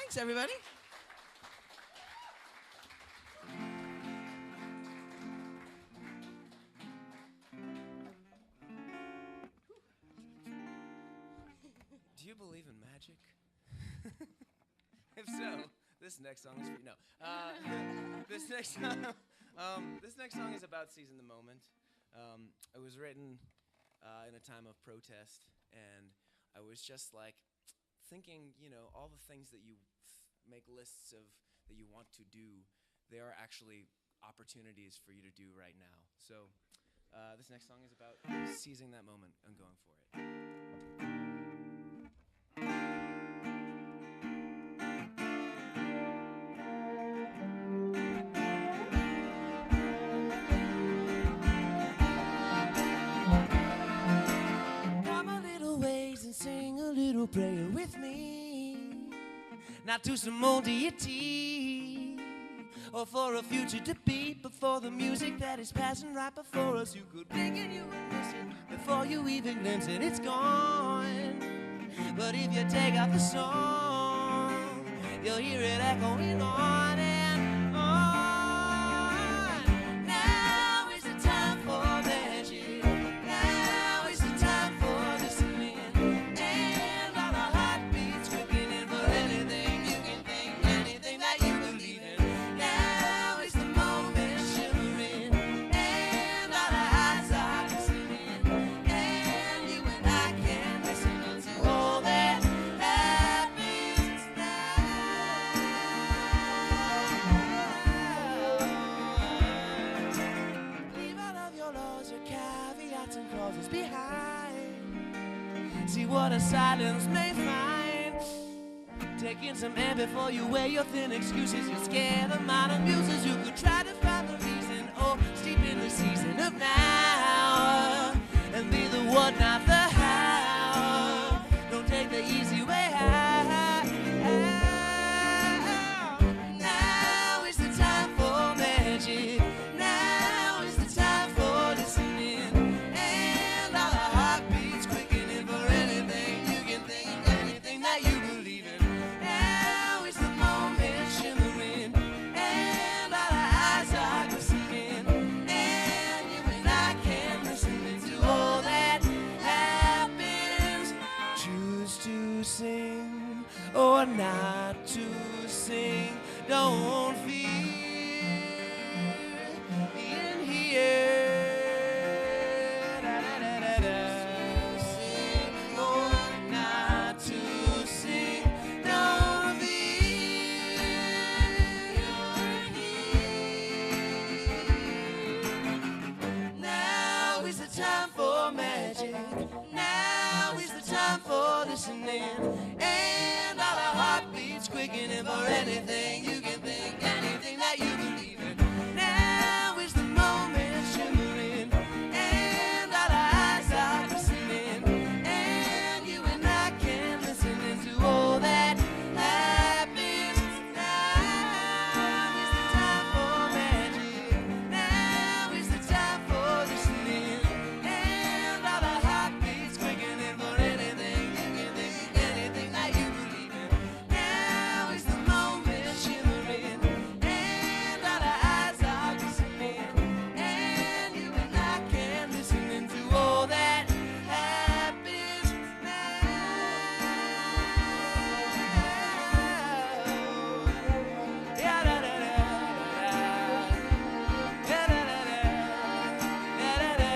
Thanks, everybody. Do you believe in magic? If so, this next song is for you. No. This next song is about seizing the moment. It was written in a time of protest, and I was just like thinking, you know, all the things that you make lists of that you want to do, they are actually opportunities for you to do right now. So this next song is about seizing that moment and going for it. Come a little ways and sing a little prayer with me. Not to some old deity, or for a future to beat, but for the music that is passing right before us. You could blink and you would miss it before you even glimpse it. It's gone. But if you take out the song, you'll hear it echoing on and on. Now is the time for magic. Now is the time for listening. And all our heartbeats quickening for anything you can think, anything that you believe in. Now is the moment shimmering. And all our eyes are listening. And you and I can listen to all that happens now. Leave all of your laws, your caveats and clauses behind. See what a silence may find. Taking some air before you wear your thin excuses. You're scared of modern muses. You could try to find the reason, or steep in the season of now, and be the what, not the how. Don't take the easy way out. Now is the time for magic. Now is the time for listening. And all our heartbeats quickening for anything you can think, anything that you believe in. Now is the moment shimmering. And all our eyes are glistening. And you and I can listen to all that happens. Choose to sing or not to sing. Don't fear in here. Da, da, da, da, da. Sing or not to sing. Don't fear in here. Now is the time for magic. Now is the time for listening. And all our heartbeats quickening for anything you can think, anything that you believe in. Now is the moment shimmering. And all our eyes are listening. And you and I can listen to all that happens. Now is the time for magic. Now is the time for listening. And all our heartbeats quickening for anything you can think, anything that you believe in. Now is the moment shimmering. And all our eyes are listening. And you and I can listen to all that happens now. Yeah, da, da, da, da. Yeah, da, da, da. Yeah, da, da.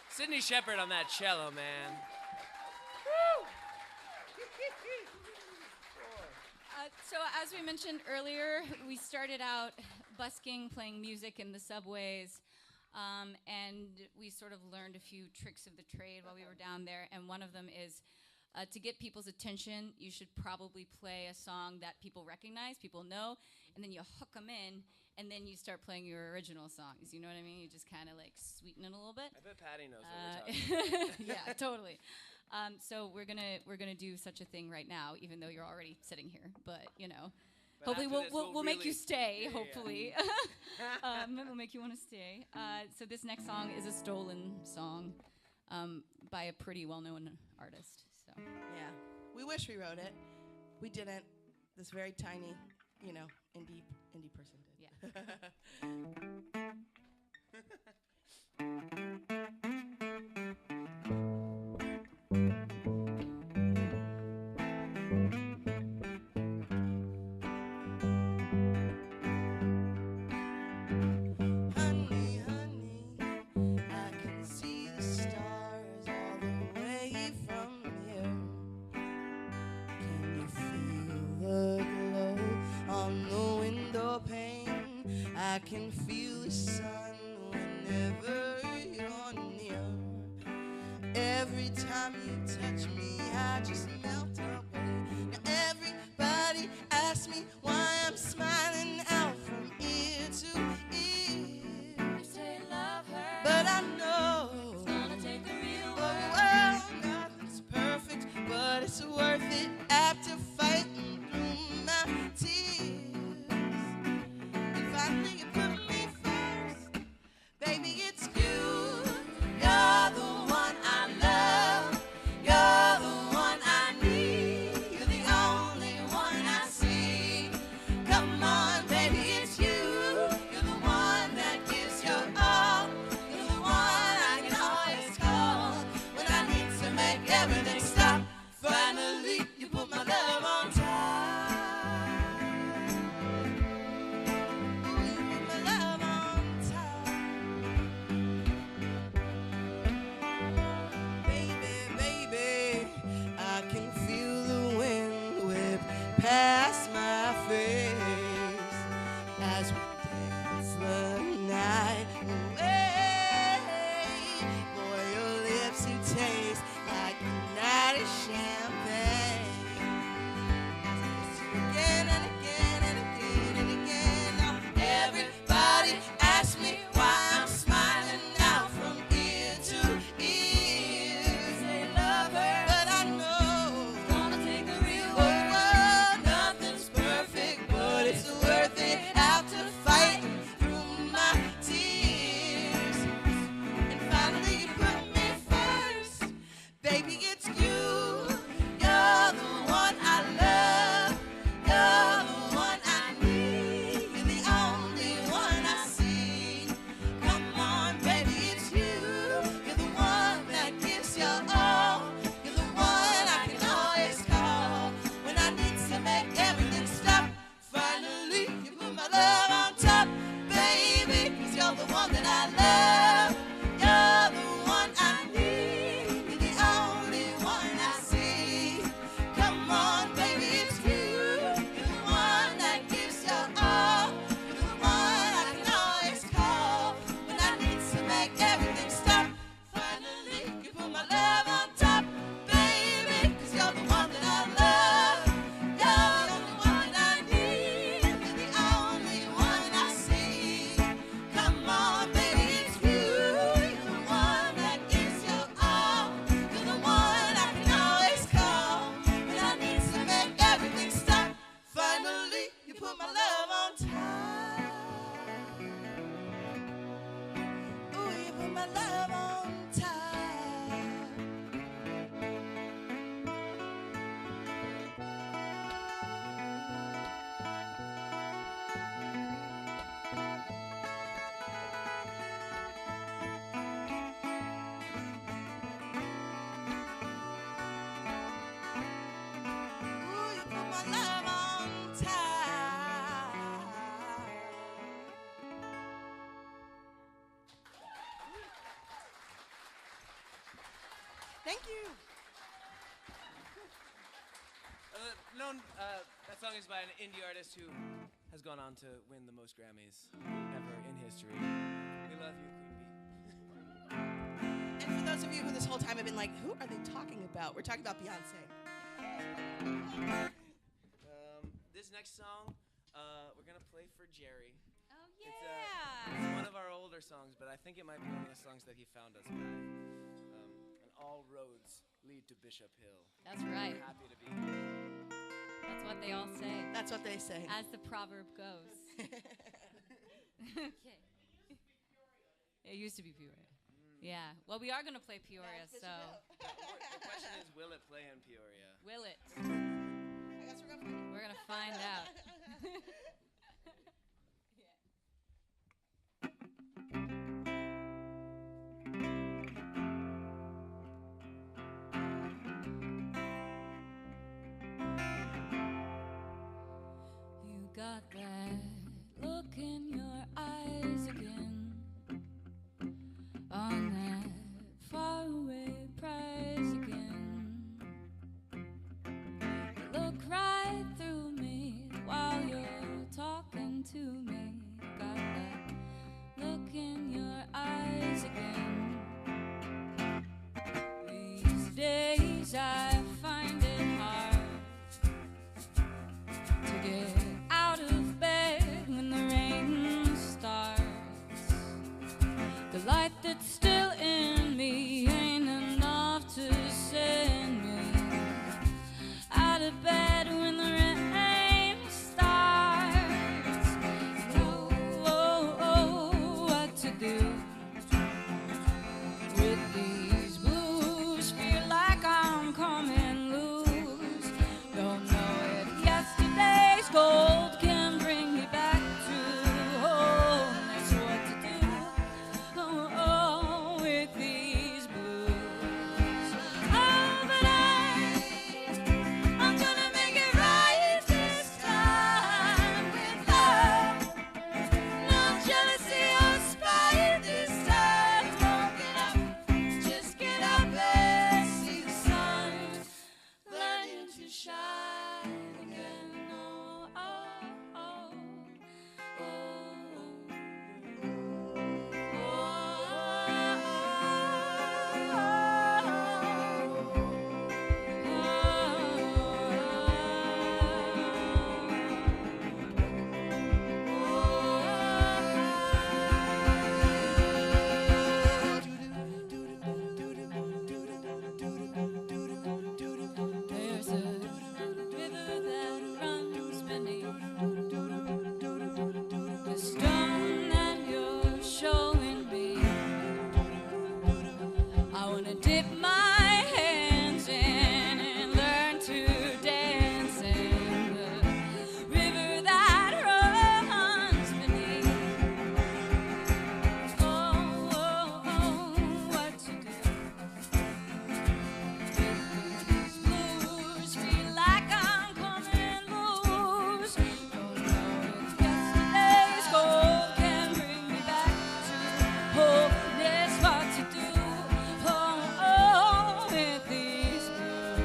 Sydney Shepherd on that cello, man. So as we mentioned earlier, we started out busking, playing music in the subways, and we sort of learned a few tricks of the trade while we were down there. And one of them is to get people's attention, you should probably play a song that people recognize, people know, and then you hook them in, and then you start playing your original songs. You know what I mean? You just kind of like sweeten it a little bit. I bet Patty knows what we're talking about. Yeah, totally. So we're gonna do such a thing right now, even though you're already sitting here. But you know, But hopefully after this, we'll make you really- stay. Yeah, yeah. Hopefully, we'll make you want to stay. So this next song is a stolen song. by a pretty well-known artist. So Yeah. We wish we wrote it. We didn't. This very tiny, indie person did. yeah. Honey, honey, I can see the stars all the way from here. Can you feel the glow on the window pane? I can feel the sun whenever you're near. Every time you touch me, I just melt away. Now everybody asks me why I'm smiling out from ear to ear. You say love her, But I know it's gonna take a real the world. world, nothing's perfect, but it's worth it after fighting through my tears. And finally you put me first, baby, it's you. You're the one I love. You're the one I need. You're the only one I see. Come on, baby, it's you. You're the one that gives your all. You're the one I can always call when I need to make everything stop. Finally, you put my love on top. Ooh, you put my love on top. Baby, baby, I can feel the wind whip past my face as we dance the night away. Boy, your lips do taste like a night of champagne. Again and again and again and again. Now everybody asks me why I'm smiling out from ear to ear. Say love her, But I know it's gonna take a real the world. world, nothing's perfect, but it's worth it after fighting through my tears. And finally you put me first, baby, it's you. You're the one I love. You're the one I need. You're the only one I see. Come on, baby, it's you. You're the one that gives your all. You're the one I can always call when I need to make everything stop. Finally, you put my love on top, baby, 'cause you're the one that I love. You're the one I need. You're the only one I see. Come on, baby, it's you. You're the one that gives your all. You're the one I can always call when I need to make everything stop. Finally, you put my love on top, baby, 'cause you're the one that I love. You're the only one I need. You're the only one I see. Come on, baby, it's you. You're the one that gives your all. You're the one I can always call when I need to make everything stop. Finally, you put my love on top. Ooh, you put my love on top. Ooh, you put my love on top. Thank you. That song is by an indie artist who has gone on to win the most Grammys ever in history. We love you, Queen Bee. And for those of you who this whole time have been like, who are they talking about? We're talking about Beyonce. This next song, we're gonna play for Jerry. Oh It's yeah. one of our older songs, but I think it might be one of the songs that he found us by. And all roads lead to Bishop Hill. That's right. We're happy to be here. That's what they all say, That's what they say. as the proverb goes. Okay. It used to be Peoria. Yeah. Well, we are going to play Peoria, so The question is, will it play in Peoria? will it? I guess We're going to find out. You got that look in your eyes again on that faraway prize again. You look right through me while you're talking to me. Got that look in your eyes again. These days I find it hard to get out of bed when the rain starts. The light that's still in me ain't enough to send me out of bed when the rain starts. Oh, what to do with these blues? Feel like I'm coming loose. Don't know if yesterday's gold can bring me back to home. That's what to do. Oh, with these blues. Oh, but I'm gonna make it right this time with love. No jealousy or spite this time. Won't get up, just get up and see the sun learning to shine again. Oh, oh, oh, There's a river that runs beneath the stone that you're showing me. I wanna dip my hands in and learn to dance in the river that runs beneath. Oh, oh, oh, what to do with these blues? Feel like I'm coming loose. Don't know if yesterday's gold can bring me back to home. That's what to do. Oh, oh, with these blues.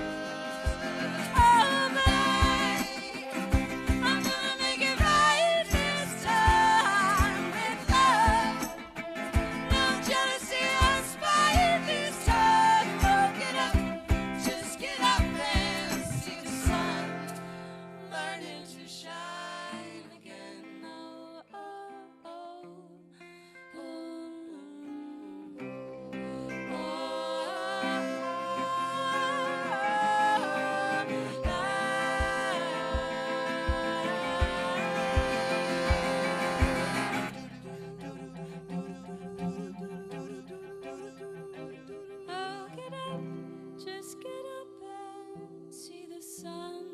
Oh, but I'm gonna make it right this time with love. No jealousy or spite this time. Oh, get up, just get up and see the sun learning to shine again. Oh, oh, oh, oh, get up, just get up and see the sun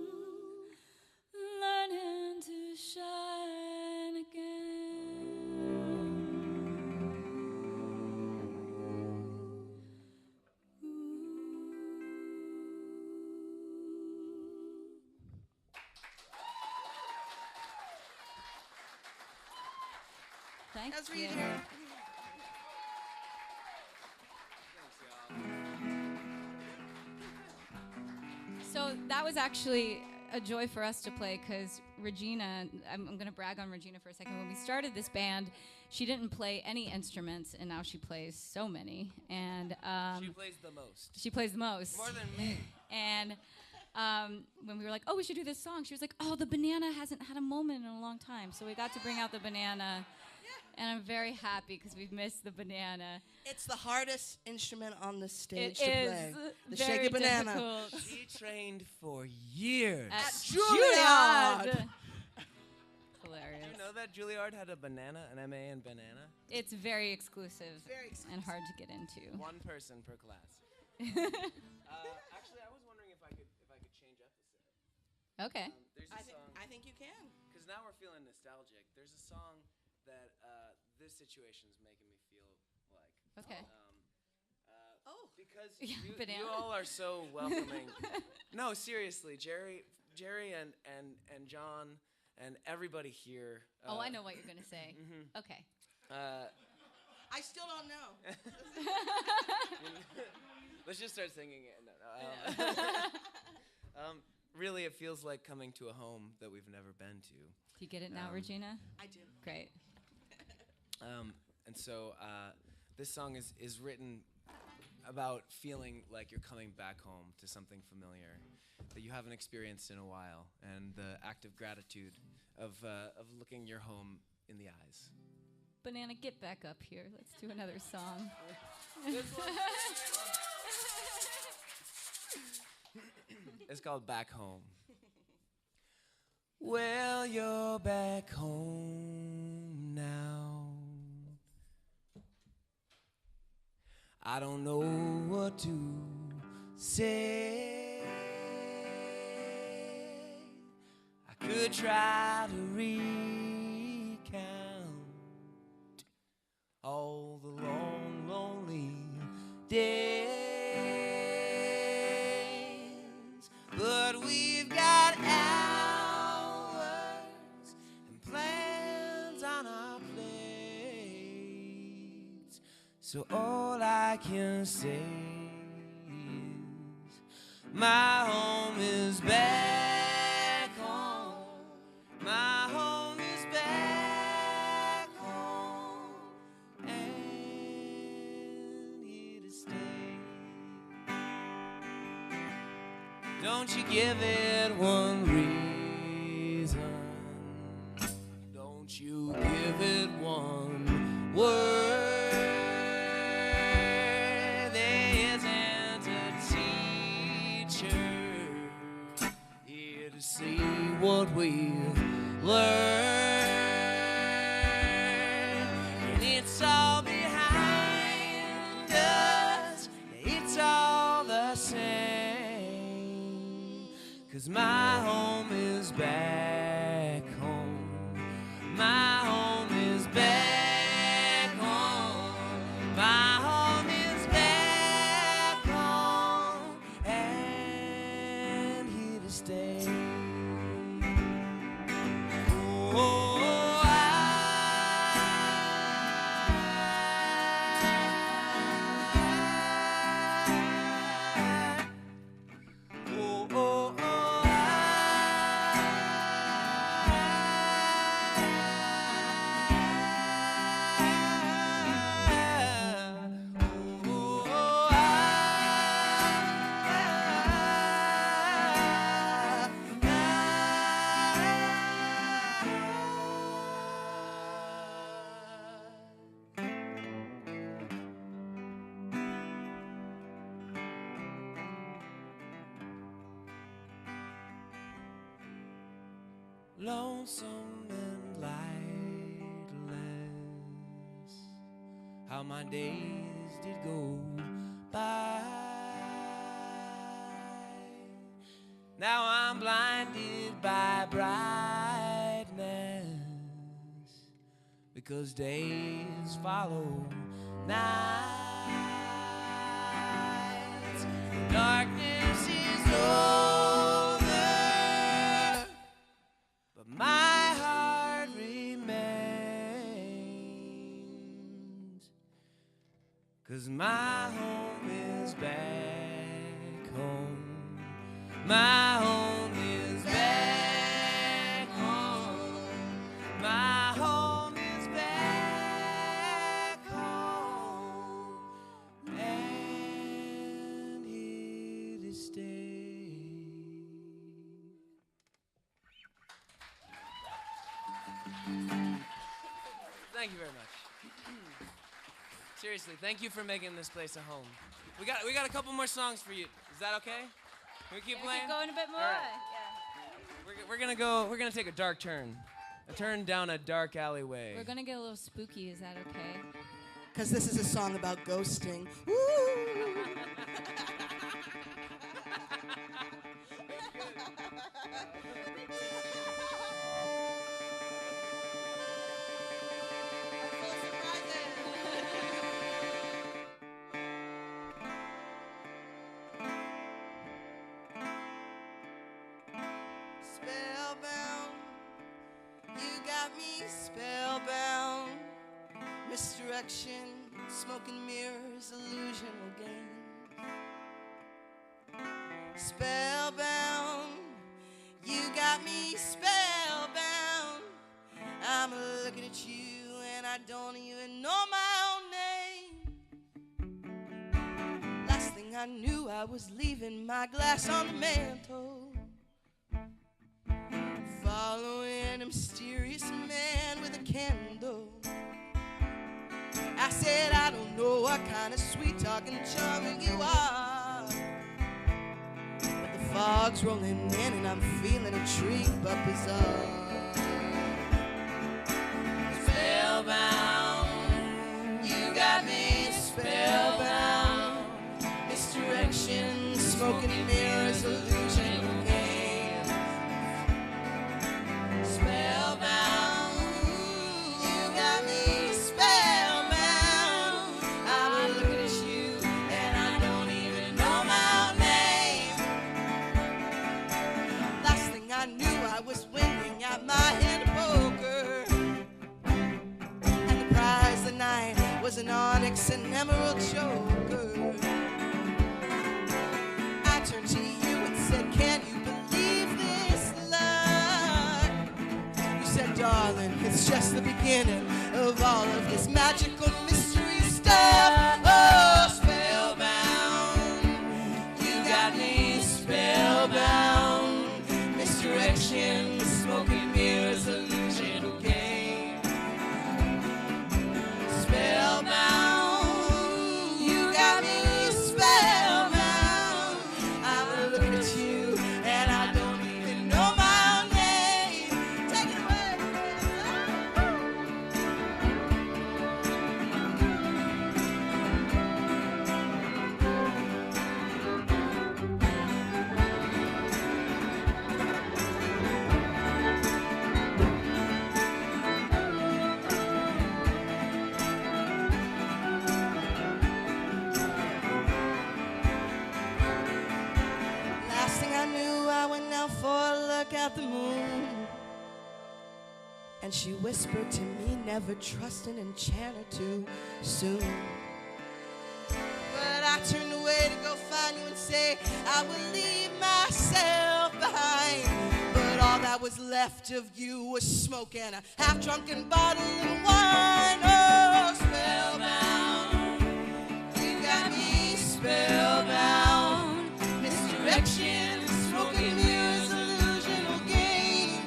learning to shine again. That's Thank you. Reader. So that was actually a joy for us to play because Regina, I'm going to brag on Regina for a second. When we started this band, she didn't play any instruments, and now she plays so many. And She plays the most. she plays the most. More than me. And when we were like, oh, we should do this song, she was like, oh, the banana hasn't had a moment in a long time. So we got to bring out the banana. And I'm very happy because we've missed the banana. It's the hardest instrument on the stage It to is play. The very shaky banana. difficult. She trained for years. At Juilliard. Juilliard. hilarious. Did you know that Juilliard had a banana, an MA in banana? It's very exclusive, Very exclusive. and hard to get into. One person per class. Actually, I was wondering if I could change up the set. Okay. There's a song. I think you can. Because now we're feeling nostalgic. There's a song that this situation's making me feel like. Okay. Because Yeah, you banana. all are so welcoming. No, seriously, Jerry and John and everybody here. Oh, I know what you're gonna say. Okay. I still don't know. Let's just start singing it. No. Really, it feels like coming to a home that we've never been to. Do you get it now, Regina? I do. Great. And so this song is written about feeling like you're coming back home to something familiar that you haven't experienced in a while, and the act of gratitude of looking your home in the eyes. Banana, get back up here. Let's do another song. It's called Back Home. Well, you're back home now. I don't know what to say. I could try to recount all the long, lonely days, but we've got hours and plans on our plates. So all I can say is my home is back home. My home is back home and here to stay. Don't you give it one reason. Don't you give it one word. There isn't a teacher here to see what we've learned. And it's all behind us. It's all the same. 'Cause my home is back home. My home is back home. My home is back home and here to stay. Oh, lonesome and lightless, how my days did go by. Now I'm blinded by brightness, because days follow nights. Darkness is over, but my heart remains. 'Cause my home is back home. My home is back home. My home is back home and here to stay. Thank you very much. Seriously, thank you for making this place a home. We got a couple more songs for you. Is that okay? Can we keep playing? Keep going a bit more. All right. Yeah. We're gonna take a dark turn. I turned down a dark alleyway. We're gonna get a little spooky. Is that okay? Because this is a song about ghosting. Woo! Spellbound, you got me spellbound. Misdirection, smoke and mirrors, illusional games. Spellbound, you got me spellbound. I'm looking at you and I don't even know my own name. Last thing I knew, I was leaving my glass on the mantle, following a mysterious man with a candle. I said, I don't know what kind of sweet-talking charming you are, but the fog's rolling in and I'm feeling intrigued but bizarre. Spellbound, you got me spellbound. Misdirection, smoke and mirrors, illusion games. Spellbound, you got me spellbound. I'm looking at you and I don't even know my own name. Last thing I knew, I was winning at my hand of poker, and the prize the night was an onyx and emerald choker. I turned to you and said, can you believe this love? You said, darling, it's just the beginning of all of this magical mystery stuff. Oh, spellbound, you got me spellbound. Misdirection, smoke and mirrors, illusional game. Spellbound, you got me spellbound. I'm looking at you and I don't even know my own name. Take it away. Last thing I knew, I went out for a look at the moon, and she whispered to me, never trust an enchanter too soon. But I turned away to go find you and say I will leave myself behind. But all that was left of you was smoke and a half-drunken bottle of wine. Oh, spellbound, you got me spellbound. Misdirection, smoke and mirrors, illusional game.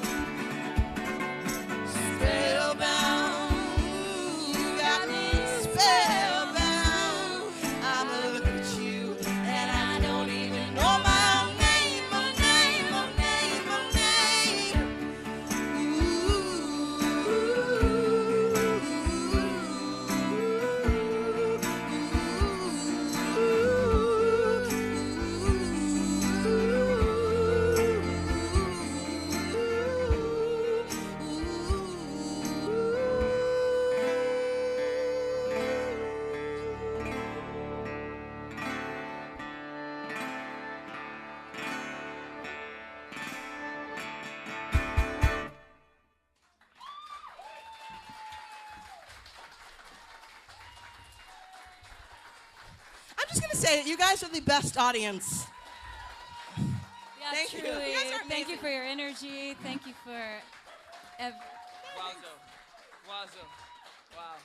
Spellbound, you got me spellbound. I'm looking at you and I don't even know my own name, my name, my name, my name. I'm just gonna say that you guys are the best audience. Yeah, Thank you. truly. You guys are Thank you amazing. for your energy. Thank you for. Wowzo. Wowzo. Wow.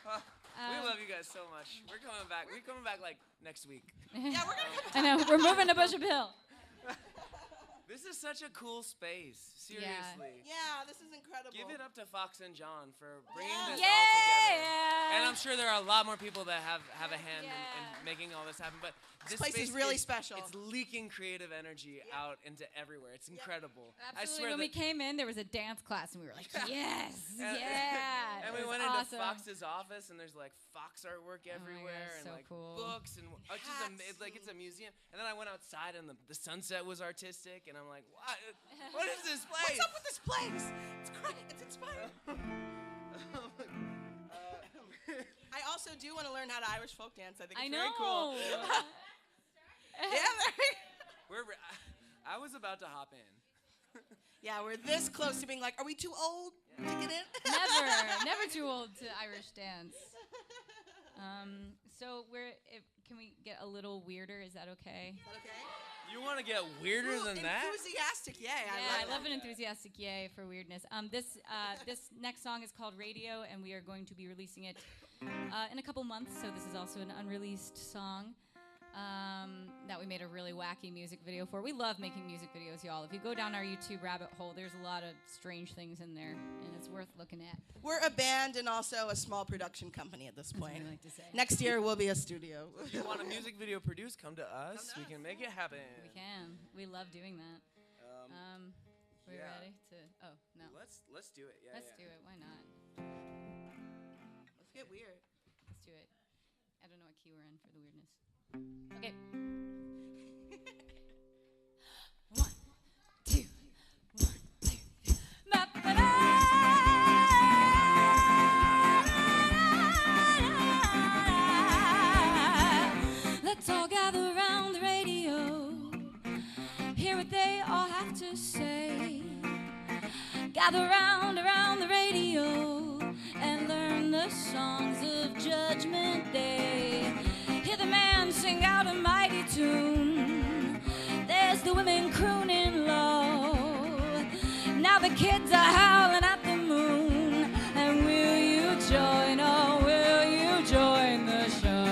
Huh. We love you guys so much. We're coming back. We're coming back like next week. Yeah, we're gonna come. I know we're moving to Bishop Hill. This is such a cool space. Seriously. Yeah, this is incredible. Give it up to Fox and John for bringing Yeah. this all together. Yeah. And I'm sure there are a lot more people that have a hand in making all this happen. But This place is really special. It's leaking creative energy out into everywhere. It's incredible. Absolutely. I swear when that we came in, there was a dance class, and we were like, yes, And- yeah. And It we was went into awesome. Fox's office, and there's like Fox artwork God, everywhere, and so like cool. books, and it's just it's like it's a museum. And then I went outside, and the sunset was artistic, and I'm like, what is this place? What's up with this place? It's great. It's inspiring. I also do want to learn how to Irish folk dance. I think it's I very cool. know. Yeah, I was about to hop in. yeah, we're this close to being like, are we too old to get in? Never too old to Irish dance. So can we get a little weirder? Is that okay? Is that okay? You want to get weirder Ooh, than that? Enthusiastic, yay. Yeah, I love that. an enthusiastic yay for weirdness. This next song is called Radio, and we are going to be releasing it in a couple months. So this is also an unreleased song that we made a really wacky music video for. We love making music videos, y'all. If you go down our YouTube rabbit hole, there's a lot of strange things in there, and it's worth looking at. We're a band and also a small production company at this That's what point. we like to say. Next year we'll be a studio. If you want a music video produced, come to us. We can make it happen. We can. We love doing that. Are we yeah. ready to? Oh no. Let's do it. Yeah. Let's do it. Why not? Let's get weird. Let's do it. I don't know what key we're in for the weirdness. Okay. 1, 2, 1, 2, 3. Let's all gather around the radio, hear what they all have to say. Gather around the radio and learn the songs of Judgment Day. Hear the man sing out a mighty tune. There's the women crooning low. Now the kids are howling at the moon. And will you join, oh, will you join the show?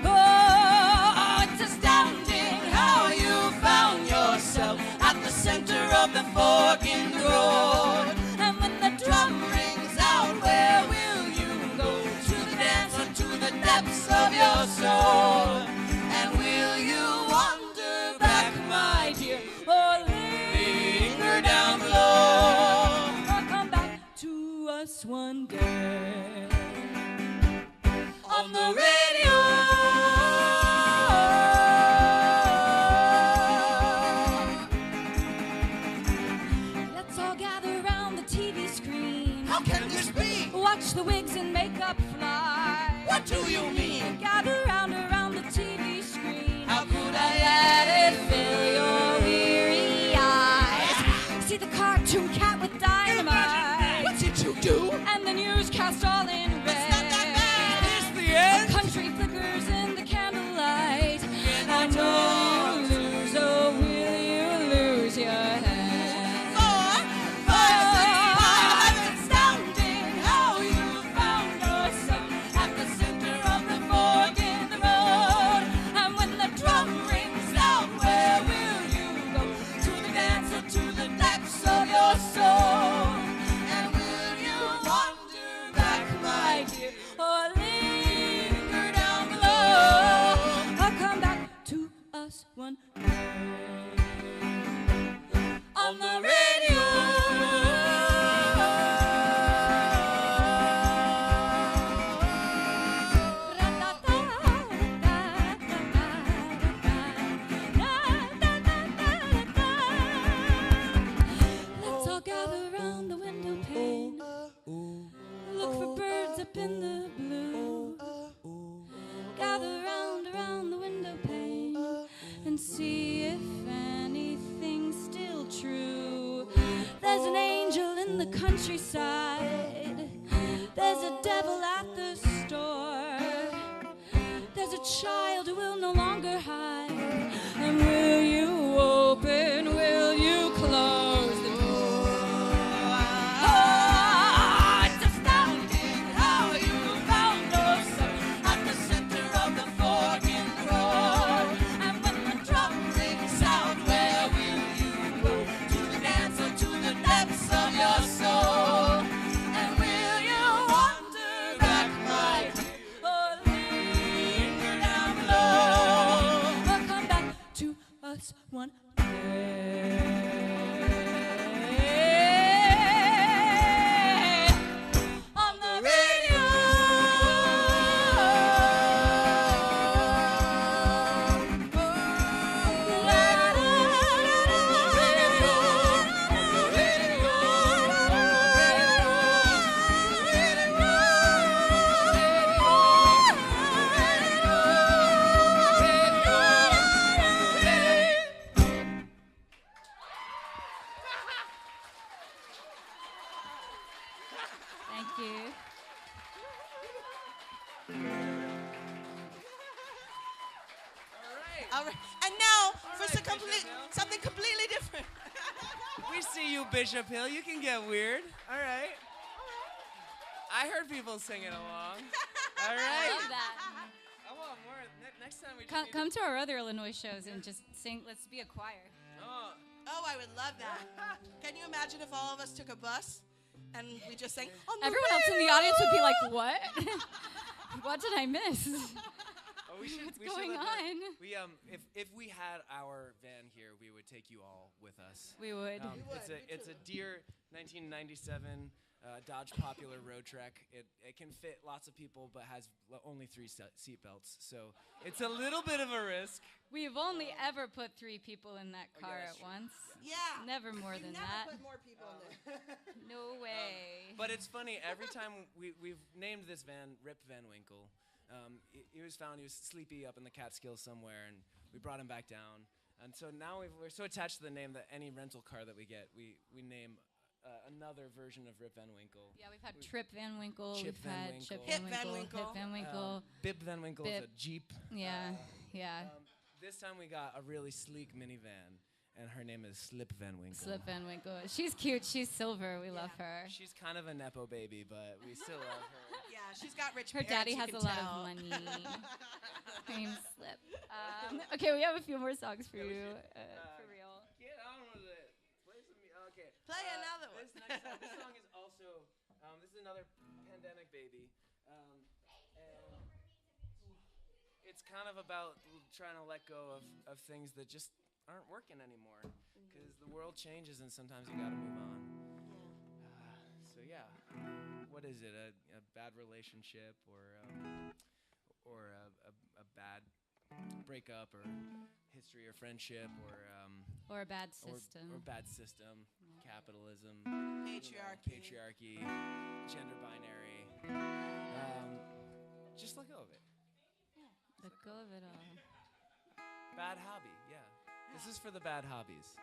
Oh, it's astounding how you found yourself at the center of the fork in the road. And when the drum rings out, where will you go? To the dance or to the depths of your soul? And will you wander back, my dear, or linger down below? Or come back to us one day on the radio? Let's all gather around the TV screen. How can this be? Watch the wigs and makeup fly. What do you mean? Gather round around the TV screen. How could I Let it fill your weary eyes. See the cartoon cat with dynamite. What did you do? And the newscast all in red. It's not that bad. It's the end. Country flickers in the candlelight. Can I And will you lose, oh, will you lose your head? It's astounding how you found yourself at the center of the fork in the road. And when the drum rings out, where will you go? To the dance or to the depths of your soul? And will you wander back, my dear, or linger down below? Or come back to us one day on the radio? Let's all gather around the window pane. Look for birds up in the blue. Gather around the window pane and see if anything's still true. There's an angel in the countryside. There's a devil at the store. There's a child who will no longer hide. And will you open, will you close the door? Oh, it's astounding how you found yourself at the center of the fork in the road. And when the drum rings out, where will someone. On the radio. Thank you. All right. And now for something completely different. We see you, Bishop Hill. You can get weird. All right. I heard people singing along. All I right. love that. I want more. Next time we just Come to our other Illinois shows and just sing. Let's be a choir. Oh. Oh, I would love that. Can you imagine if all of us took a bus and we just sang on the Everyone else in the radio? audience would be like, "What? What did I miss? Oh, we should, What's we should going let the- on?" We if we had our van here, we would take you all with us. We would. It's a dear 1997 Dodge Popular road trek. It can fit lots of people, but has only 3 seat belts, so it's a little bit of a risk. We've only ever put 3 people in that car that's at true. once. Yeah. Never more We've than never that. put more people in there. No way. But it's funny, every time we've named this van Rip Van Winkle. He was found, he was sleepy up in the Catskills somewhere, and we brought him back down. And so now we're so attached to the name that any rental car that we get, we name another version of Rip Van Winkle. Yeah, we've had Trip Van Winkle. Chip we've Van had Winkle. Chip Hip Van Van Winkle. Winkle. Hip Van Winkle. Bib Van Winkle is Bib. a Jeep. Yeah, yeah. This time we got a really sleek minivan, and her name is Slip Van Winkle. Slip Van Winkle. She's cute. She's silver. We love her. She's kind of a Nepo baby, but we still love her. Yeah, she's got rich Her parents, daddy you has can a lot tell. of money. Her name's Slip. Okay, we have a few more songs for you. For real. Get on with it. Play some okay. Play another one. This next song, this song is also, this is another pandemic baby. And it's kind of about trying to let go of things that just aren't working anymore. Because the world changes and sometimes you gotta move on. So yeah, what is it? A bad relationship or a bad breakup or history or friendship Or a bad or system. bad system, capitalism, Patriarchy. gender binary. Just let go of it. Let go of it all. Bad hobby, yeah. This is for the bad hobbies.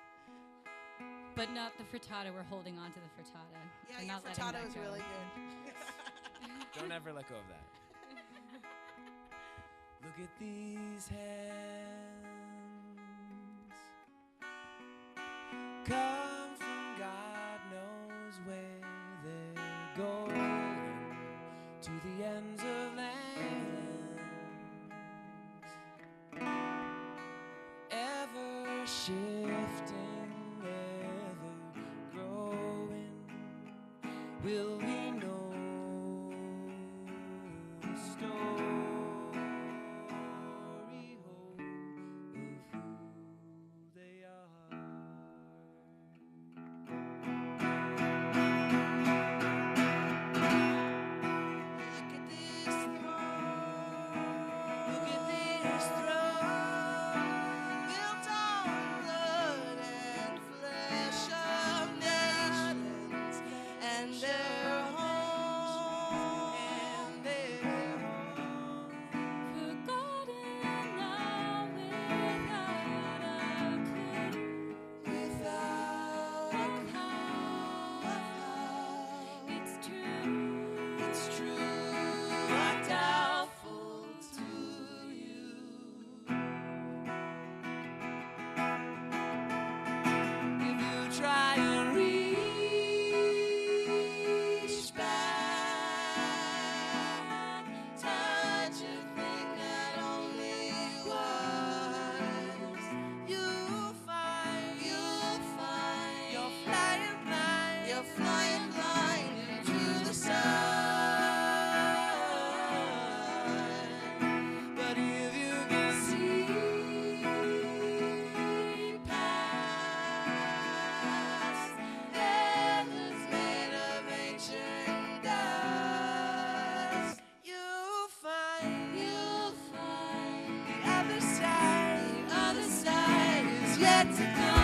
But not the frittata. We're holding on to the frittata. Yeah, We're your not letting frittata that was go. really good. Don't ever let go of that. Look at these hands. Come from God knows where they're going, to the ends of lands, ever shifting, ever growing. Will we know the story of who they are? Look at this throne. Look at this throne. Built on blood and flesh of nations and their to come.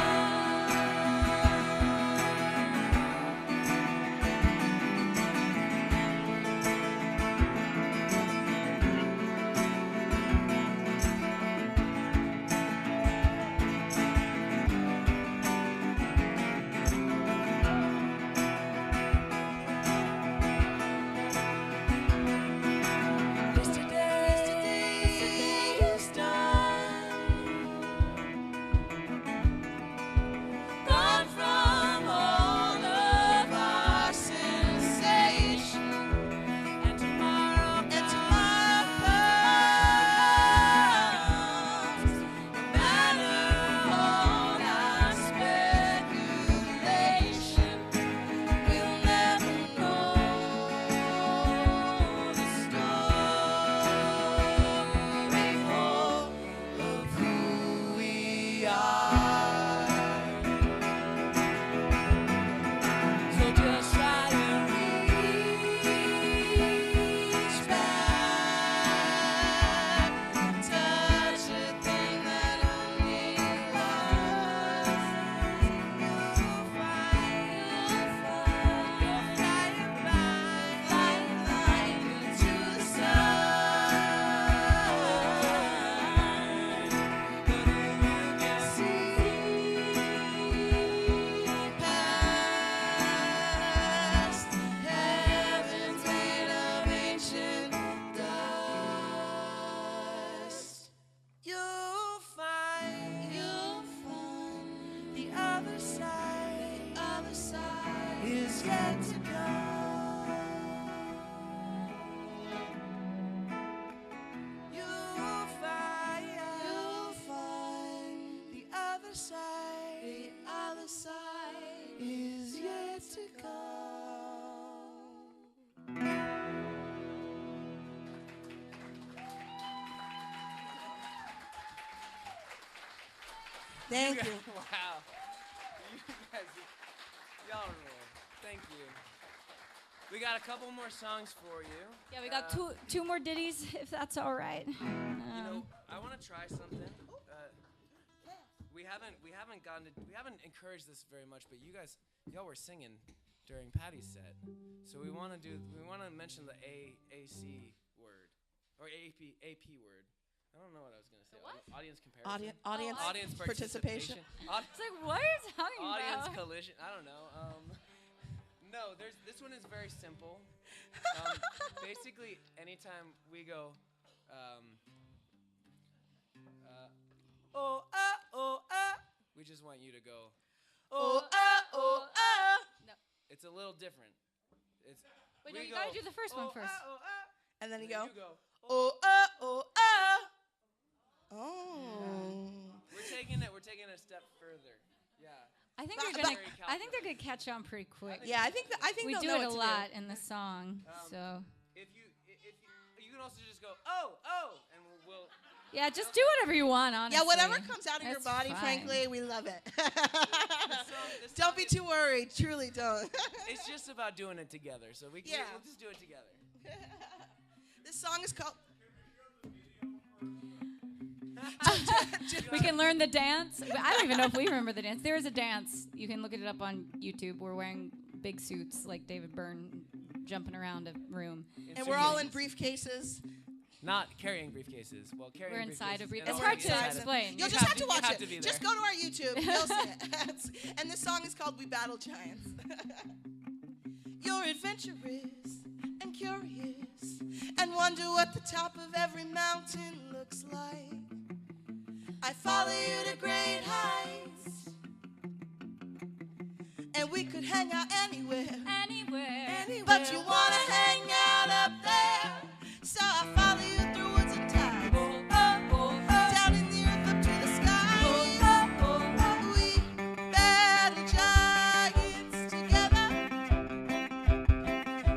Gone from all of our sensation, and tomorrow comes. No matter all our speculation, we'll never know the story whole of who we are. So just try to reach back, touch a thing that only was. You'll find you're flying into the sun. But if you can see past heaven's made of ancient dust, you'll find the other side is yet to come. You'll find the other side is yet to come. Thank you. Wow. You guys, y'all rule. Thank you. We got a couple more songs for you. Yeah, we got two more ditties, if that's all right. You know, I want to try something. We haven't encouraged this very much, but y'all were singing during Patty's set, so we want to mention the AAC word or AP word. I don't know what I was gonna say. what? Audience comparison. Audience participation. It's like, what are you talking Audience about? collision. I don't know. No, this one is very simple. Basically, anytime we go, we just want you to go. It's a little different. Wait, no, you gotta do the first one first. And then you Then go. you go. Oh. We're taking it a step further. Yeah. I think But- they're gonna catch on pretty quick. Yeah, I think We they'll do know it a what to lot in the song, so If you can also just go and we'll yeah, just do whatever you want. Honestly, Yeah, whatever comes out of your That's body, fine. frankly, we love it. this Don't song be is- too worried. Truly don't. It's just about doing it together. So we'll just do it together. This song is called. We can learn the dance. I don't even know if we remember the dance. There is a dance. You can look it up on YouTube. We're wearing big suits like David Byrne, jumping around a room. And we're all in briefcases. Not carrying briefcases. Well, carrying We're inside a briefcases. brief. and It's all hard inside to of- explain. You'll You just have to you watch have it. to be Just there. go to our YouTube. You'll see it. And this song is called We Battle Giants. You're adventurous and curious and wonder what the top of every mountain looks like. I follow you to great heights, and we could hang out anywhere. But you wanna hang out up there, so I follow you through woods and ties, down in the earth up to the sky. We battle giants together.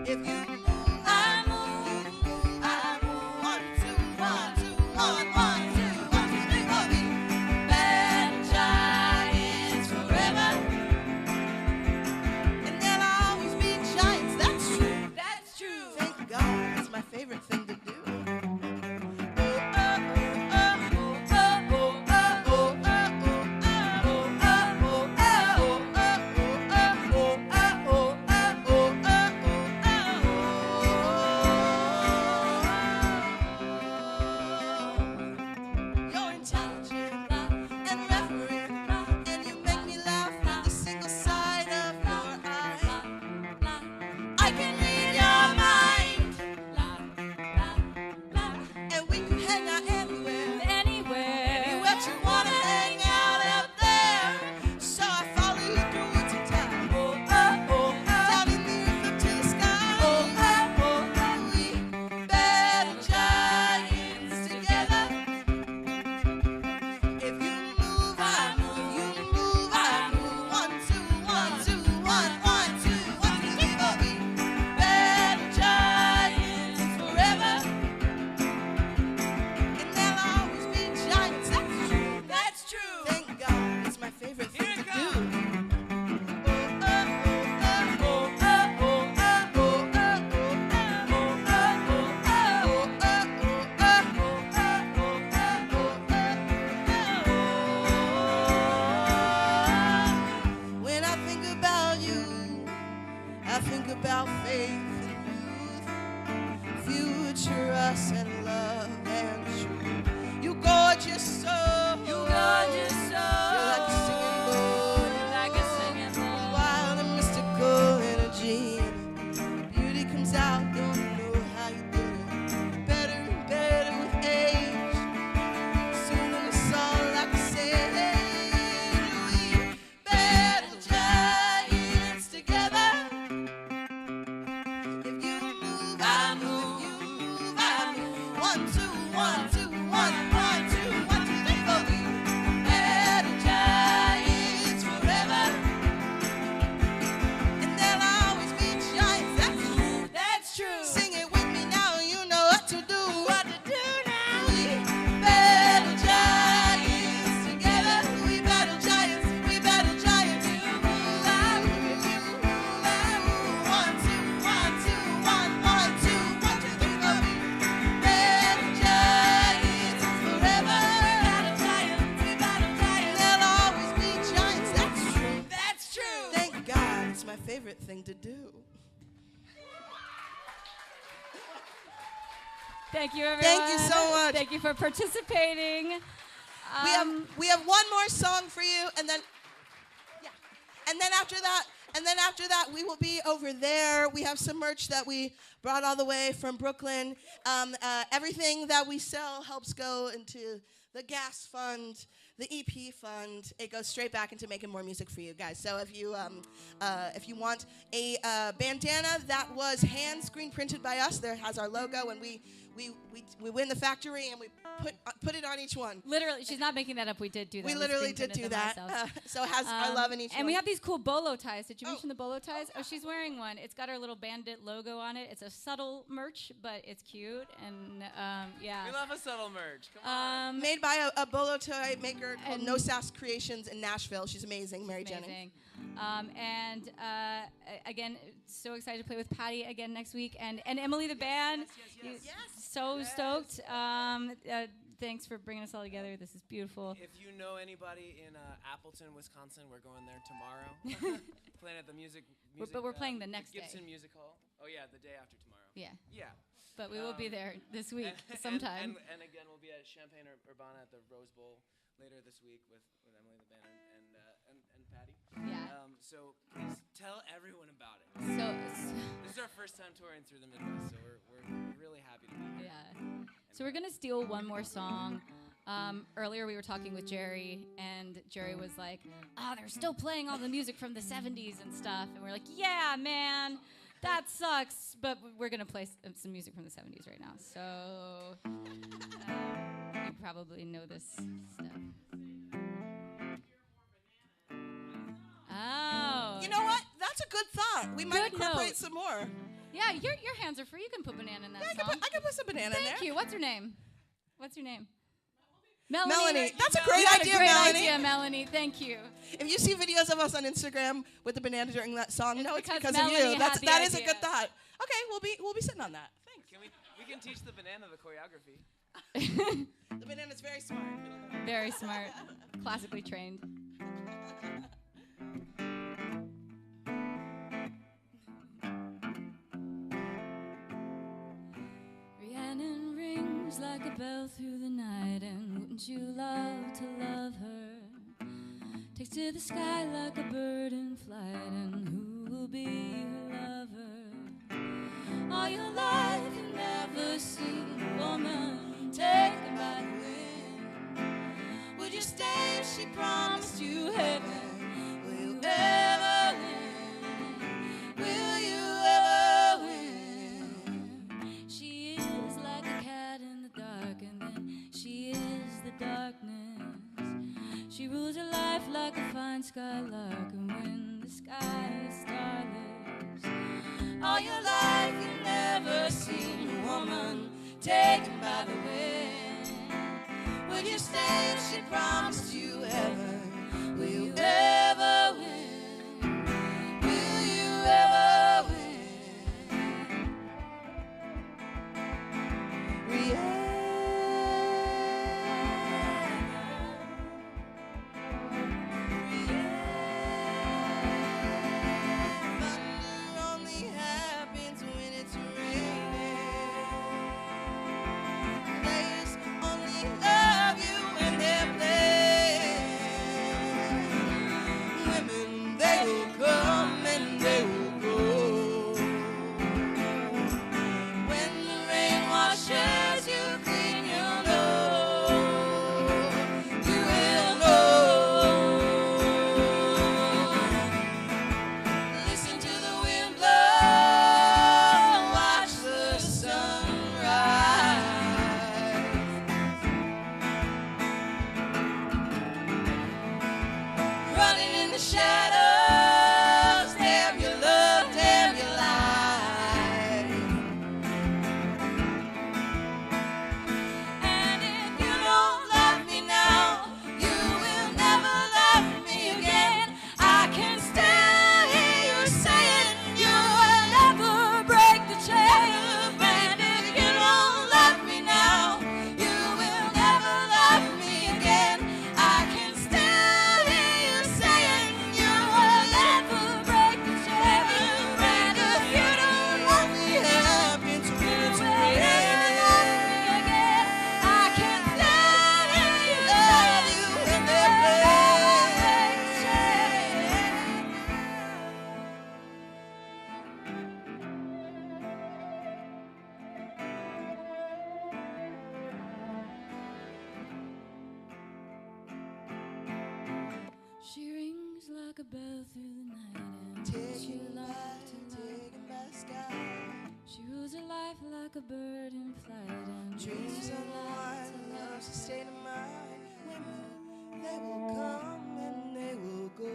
If you move, I move. You move, I move. 1, 2, 1, 2, 1, 1, 2, 1, 2, 3, 4. We battle giants forever. And there'll always be giants. That's true. nurture us and love and truth. You gorgeous soul. You gorgeous soul. You're like a singing bird. You're like a singing bird. Wild and mystical energy. Beauty comes out, don't know how you did it. Better and better with age. Soon it's all like a sage. We battle giants together. If you move, I move. If you move, I move. 1, 2, 1, 2, 1, 1, 2, 1, 2, 3, 4. We battle giants forever. And there'll always be giants. That's true. Sing it with me now, you know what to do. What to do now? We battle giants together. We battle giants. We battle giants. You move, I move. You move, I move. 1, 2, 1, 2, 1, 1, 2, 1, 2, 3, 4. We battle giants forever. We battle giants. We battle giants. There'll always be giants. That's true. That's true. Thank God, it's my favorite thing to do. Thank you, everyone. Thank you so much. Thank you for participating. We have one more song for you, and then after that we will be over there. We have some merch that we brought all the way from Brooklyn. Everything that we sell helps go into the gas fund, the EP fund. It goes straight back into making more music for you guys. So if you want a bandana that was hand screen printed by us, there has our logo, and we win the factory and we put it on each one. Literally, she's not making that up. We did do that. We literally did do that. So it has our love in each one. And we have these cool bolo ties. Did you mention the bolo ties? Oh, she's wearing one. It's got our little bandit logo on it. It's a subtle merch, but it's cute. And yeah. We love a subtle merch. Come on. Made by a bolo tie maker called No Sass Creations in Nashville. She's amazing, Mary Jennings. And again, so excited to play with Patty again next week. And Emily the band. Yes. So stoked. Thanks for bringing us all together. This is beautiful. If you know anybody in Appleton, Wisconsin, we're going there tomorrow. Playing at the music But we're playing the next day. Gibson Music Hall. Oh yeah, the day after tomorrow. Yeah. Yeah. But we will be there this week sometime. And again, we'll be at Champaign Urbana at the Rose Bowl later this week with Emily the band and Patty. Yeah. So please tell everyone about it. So This is our first time touring through the Midwest, so we're really happy to be here. yeah. So we're gonna steal one more song. Earlier we were talking with Jerry, and Jerry was like, they're still playing all the music from the 70s and stuff. And we're like, yeah, man, that sucks. But we're gonna play some music from the 70s right now. So you probably know this stuff. Oh. You know what? That's a good thought. We might Good incorporate note. some more. Yeah, your hands are free. You can put banana in that I song. could put some banana in there. Thank you. What's her name? What's your name? Melanie. That's a great You had idea, a great Melanie. idea, Melanie. Thank you. If you see videos of us on Instagram with the banana during that song, no, it's because of Melanie you. had the That is a idea. good thought. Okay, we'll be sitting on that. Thanks. We can teach the banana the choreography. The banana's very smart. Very smart. Classically trained. Rhiannon rings like a bell through the night, and wouldn't you love to love her? Takes to the sky like a bird in flight, and who will be her lover? All your life you never seen a woman taken by the wind. Would you stay if she promised you heaven? Will you ever win? Will you ever win? She is like a cat in the dark, and then she is the darkness. She rules her life like a fine skylark, and when the sky is starless, all your life you never seen a woman taken by the wind. Would you stay if she promised you heaven? Will you ever win? Will you ever win? Rihanna. Thunder on the happy like a bell through the night, and Taken by the sky. she rules her life like a bird in flight, and Dreams unwind and love's a state of mind. When they will come and they will go.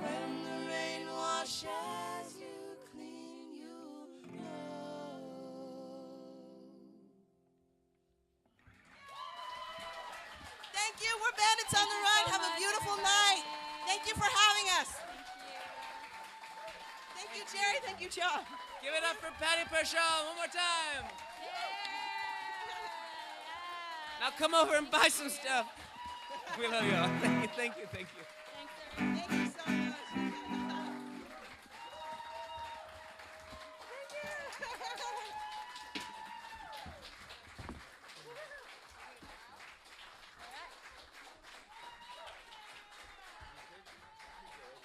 When the rain washes you clean, you know. Thank you. We're Bandits on the Run. Have a beautiful night. Thank you for having us. Thank you, Jerry. Thank you, John. Give it up for Patty PerShayla one more time. Now come over and buy some stuff. We love you all. Thank you, thank you, thank you. Thank you.